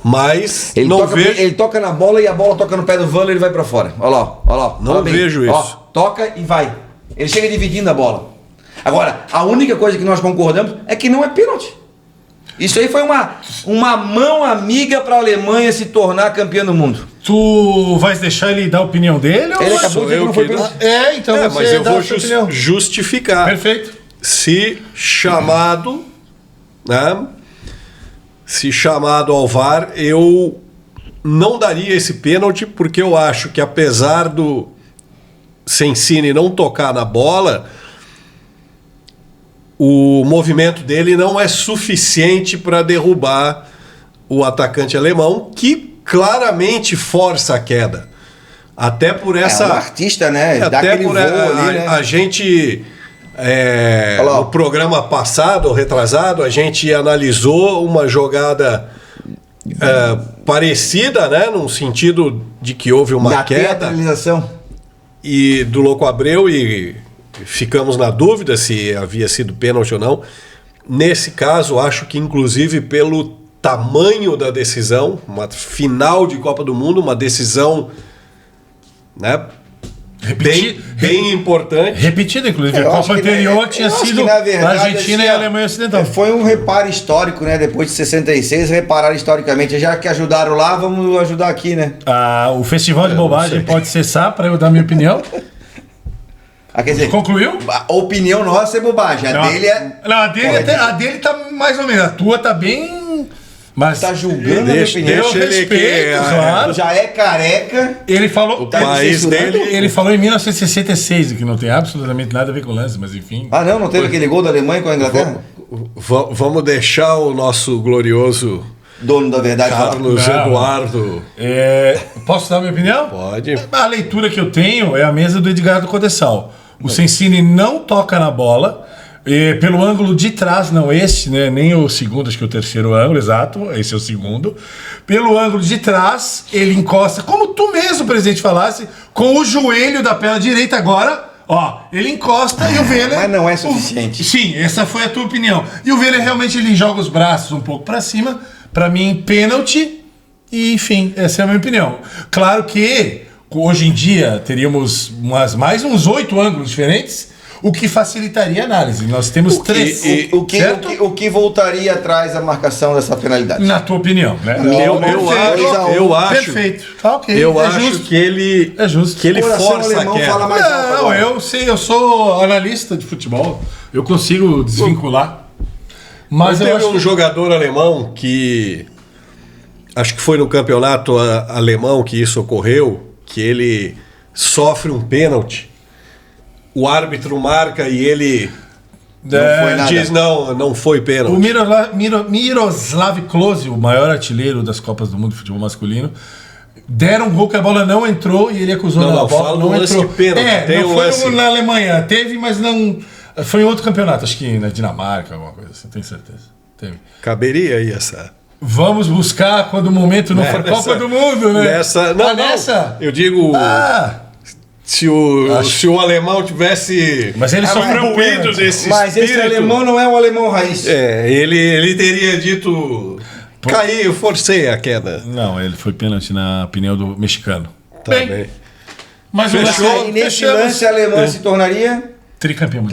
[SPEAKER 1] Mas
[SPEAKER 3] Ele
[SPEAKER 1] não
[SPEAKER 3] toca,
[SPEAKER 1] vejo...
[SPEAKER 3] ele toca na bola e a bola toca no pé do Veller e ele vai pra fora. Olha lá, olha lá.
[SPEAKER 1] Não
[SPEAKER 3] Olha bem.
[SPEAKER 1] vejo
[SPEAKER 3] Ó,
[SPEAKER 1] isso.
[SPEAKER 3] toca e vai. Ele chega dividindo a bola. Agora, a única coisa que nós concordamos é que não é pênalti. Isso aí foi uma mão amiga para a Alemanha se tornar campeã do mundo.
[SPEAKER 2] Tu vais deixar ele dar a opinião dele? Ou
[SPEAKER 3] Ele
[SPEAKER 2] vai-
[SPEAKER 3] acabou de dizer que não foi pênalti.
[SPEAKER 2] Então
[SPEAKER 1] É,
[SPEAKER 2] você
[SPEAKER 1] mas eu
[SPEAKER 2] dá
[SPEAKER 1] vou
[SPEAKER 2] a sua opinião.
[SPEAKER 1] justificar.
[SPEAKER 2] Perfeito.
[SPEAKER 1] Se chamado, né? Se chamado ao VAR, eu não daria esse pênalti, porque eu acho que apesar do Sensini não tocar na bola, o movimento dele não é suficiente para derrubar o atacante alemão, que claramente força a queda. Até por essa...
[SPEAKER 3] É um artista, né? Dá
[SPEAKER 1] Até
[SPEAKER 3] aquele
[SPEAKER 1] por
[SPEAKER 3] voo ali, né?
[SPEAKER 1] a gente...
[SPEAKER 3] Olha lá, ó.
[SPEAKER 1] no programa passado, retrasado, a gente analisou uma jogada parecida, né? No sentido de que houve uma
[SPEAKER 3] Da
[SPEAKER 1] queda
[SPEAKER 3] teatralização.
[SPEAKER 1] e do Louco Abreu e ficamos na dúvida se havia sido pênalti ou não. Nesse caso, acho que inclusive pelo tamanho da decisão, uma final de Copa do Mundo, uma decisão, né, bem importante.
[SPEAKER 2] Repetida, inclusive. A Copa anterior tinha sido a Argentina e a Alemanha Ocidental.
[SPEAKER 3] Foi um reparo histórico, né? Depois de 66, repararam historicamente. Já que ajudaram lá, vamos ajudar aqui, né?
[SPEAKER 2] O festival de bobagem pode cessar, para eu dar minha opinião.
[SPEAKER 3] Quer dizer,
[SPEAKER 2] concluiu?
[SPEAKER 3] A opinião nossa é bobagem. A dele é.
[SPEAKER 2] Não, a dele tá mais ou menos. A tua tá bem. Mas
[SPEAKER 3] tá julgando a minha opinião.
[SPEAKER 1] Deixa ele
[SPEAKER 2] respeito, claro.
[SPEAKER 3] Já é careca.
[SPEAKER 2] Ele falou.
[SPEAKER 1] O país dele.
[SPEAKER 2] Ele falou em 1966, o que não tem absolutamente nada a ver com o lance, mas enfim.
[SPEAKER 3] Não teve aquele gol da Alemanha com a Inglaterra?
[SPEAKER 1] Vamos deixar o nosso glorioso
[SPEAKER 3] dono da verdade
[SPEAKER 1] Carlos Eduardo.
[SPEAKER 2] Posso dar minha opinião?
[SPEAKER 1] Pode.
[SPEAKER 2] A leitura que eu tenho é a mesa do Edgardo Codessal. O Sensini não toca na bola. Pelo ângulo de trás, não esse, né? Nem o segundo, acho que é o terceiro ângulo, exato, esse é o segundo. Pelo ângulo de trás, ele encosta, como tu mesmo, presidente, falasse, com o joelho da perna direita agora, ó, ele encosta e o Veiler...
[SPEAKER 3] Mas não é suficiente.
[SPEAKER 2] Sim, essa foi a tua opinião. E o Veiler realmente ele joga os braços um pouco pra cima, pra mim, pênalti, e enfim, essa é a minha opinião. Claro que, hoje em dia, teríamos mais uns 8 ângulos diferentes, o que facilitaria a análise. Nós temos 3.
[SPEAKER 3] O que voltaria atrás a marcação dessa penalidade?
[SPEAKER 2] Na tua opinião, né?
[SPEAKER 1] Eu acho.
[SPEAKER 2] Perfeito. Tá, ok.
[SPEAKER 1] Eu acho que ele.
[SPEAKER 2] É justo.
[SPEAKER 1] Que ele força a queda.
[SPEAKER 2] Não, eu sei, eu sou analista de futebol. Eu consigo desvincular. Mas
[SPEAKER 1] teve um jogador alemão que. Acho que foi no campeonato alemão que isso ocorreu, que ele sofre um pênalti. O árbitro marca e ele diz não foi pênalti.
[SPEAKER 2] O Miroslav Klose, o maior artilheiro das Copas do Mundo de futebol masculino, deram um gol que a bola não entrou e ele acusou
[SPEAKER 1] a bola não entrou. De pênalti.
[SPEAKER 2] Não foi na Alemanha, teve, mas não... Foi em outro campeonato, acho que na Dinamarca, alguma coisa assim, tenho certeza. Teve.
[SPEAKER 1] Caberia aí essa...
[SPEAKER 2] Vamos buscar quando o momento não for Copa do Mundo, né?
[SPEAKER 1] Nessa? Eu digo... Se o alemão tivesse
[SPEAKER 2] imbuído
[SPEAKER 1] desse
[SPEAKER 3] Mas
[SPEAKER 1] espírito,
[SPEAKER 3] esse alemão não é um alemão raiz.
[SPEAKER 1] Ele teria dito... Caí, eu forcei a queda.
[SPEAKER 2] Não, ele foi pênalti na opinião do mexicano.
[SPEAKER 1] Tá bem.
[SPEAKER 2] Mas
[SPEAKER 3] e nesse lance a Alemanha se tornaria...
[SPEAKER 2] Tricampeão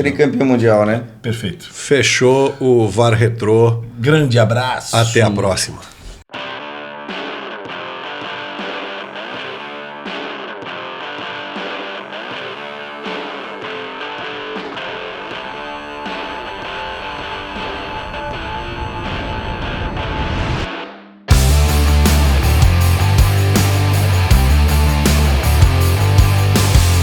[SPEAKER 3] mundial, né?
[SPEAKER 2] Perfeito.
[SPEAKER 1] Fechou o VAR Retrô.
[SPEAKER 2] Grande abraço.
[SPEAKER 1] Até a próxima.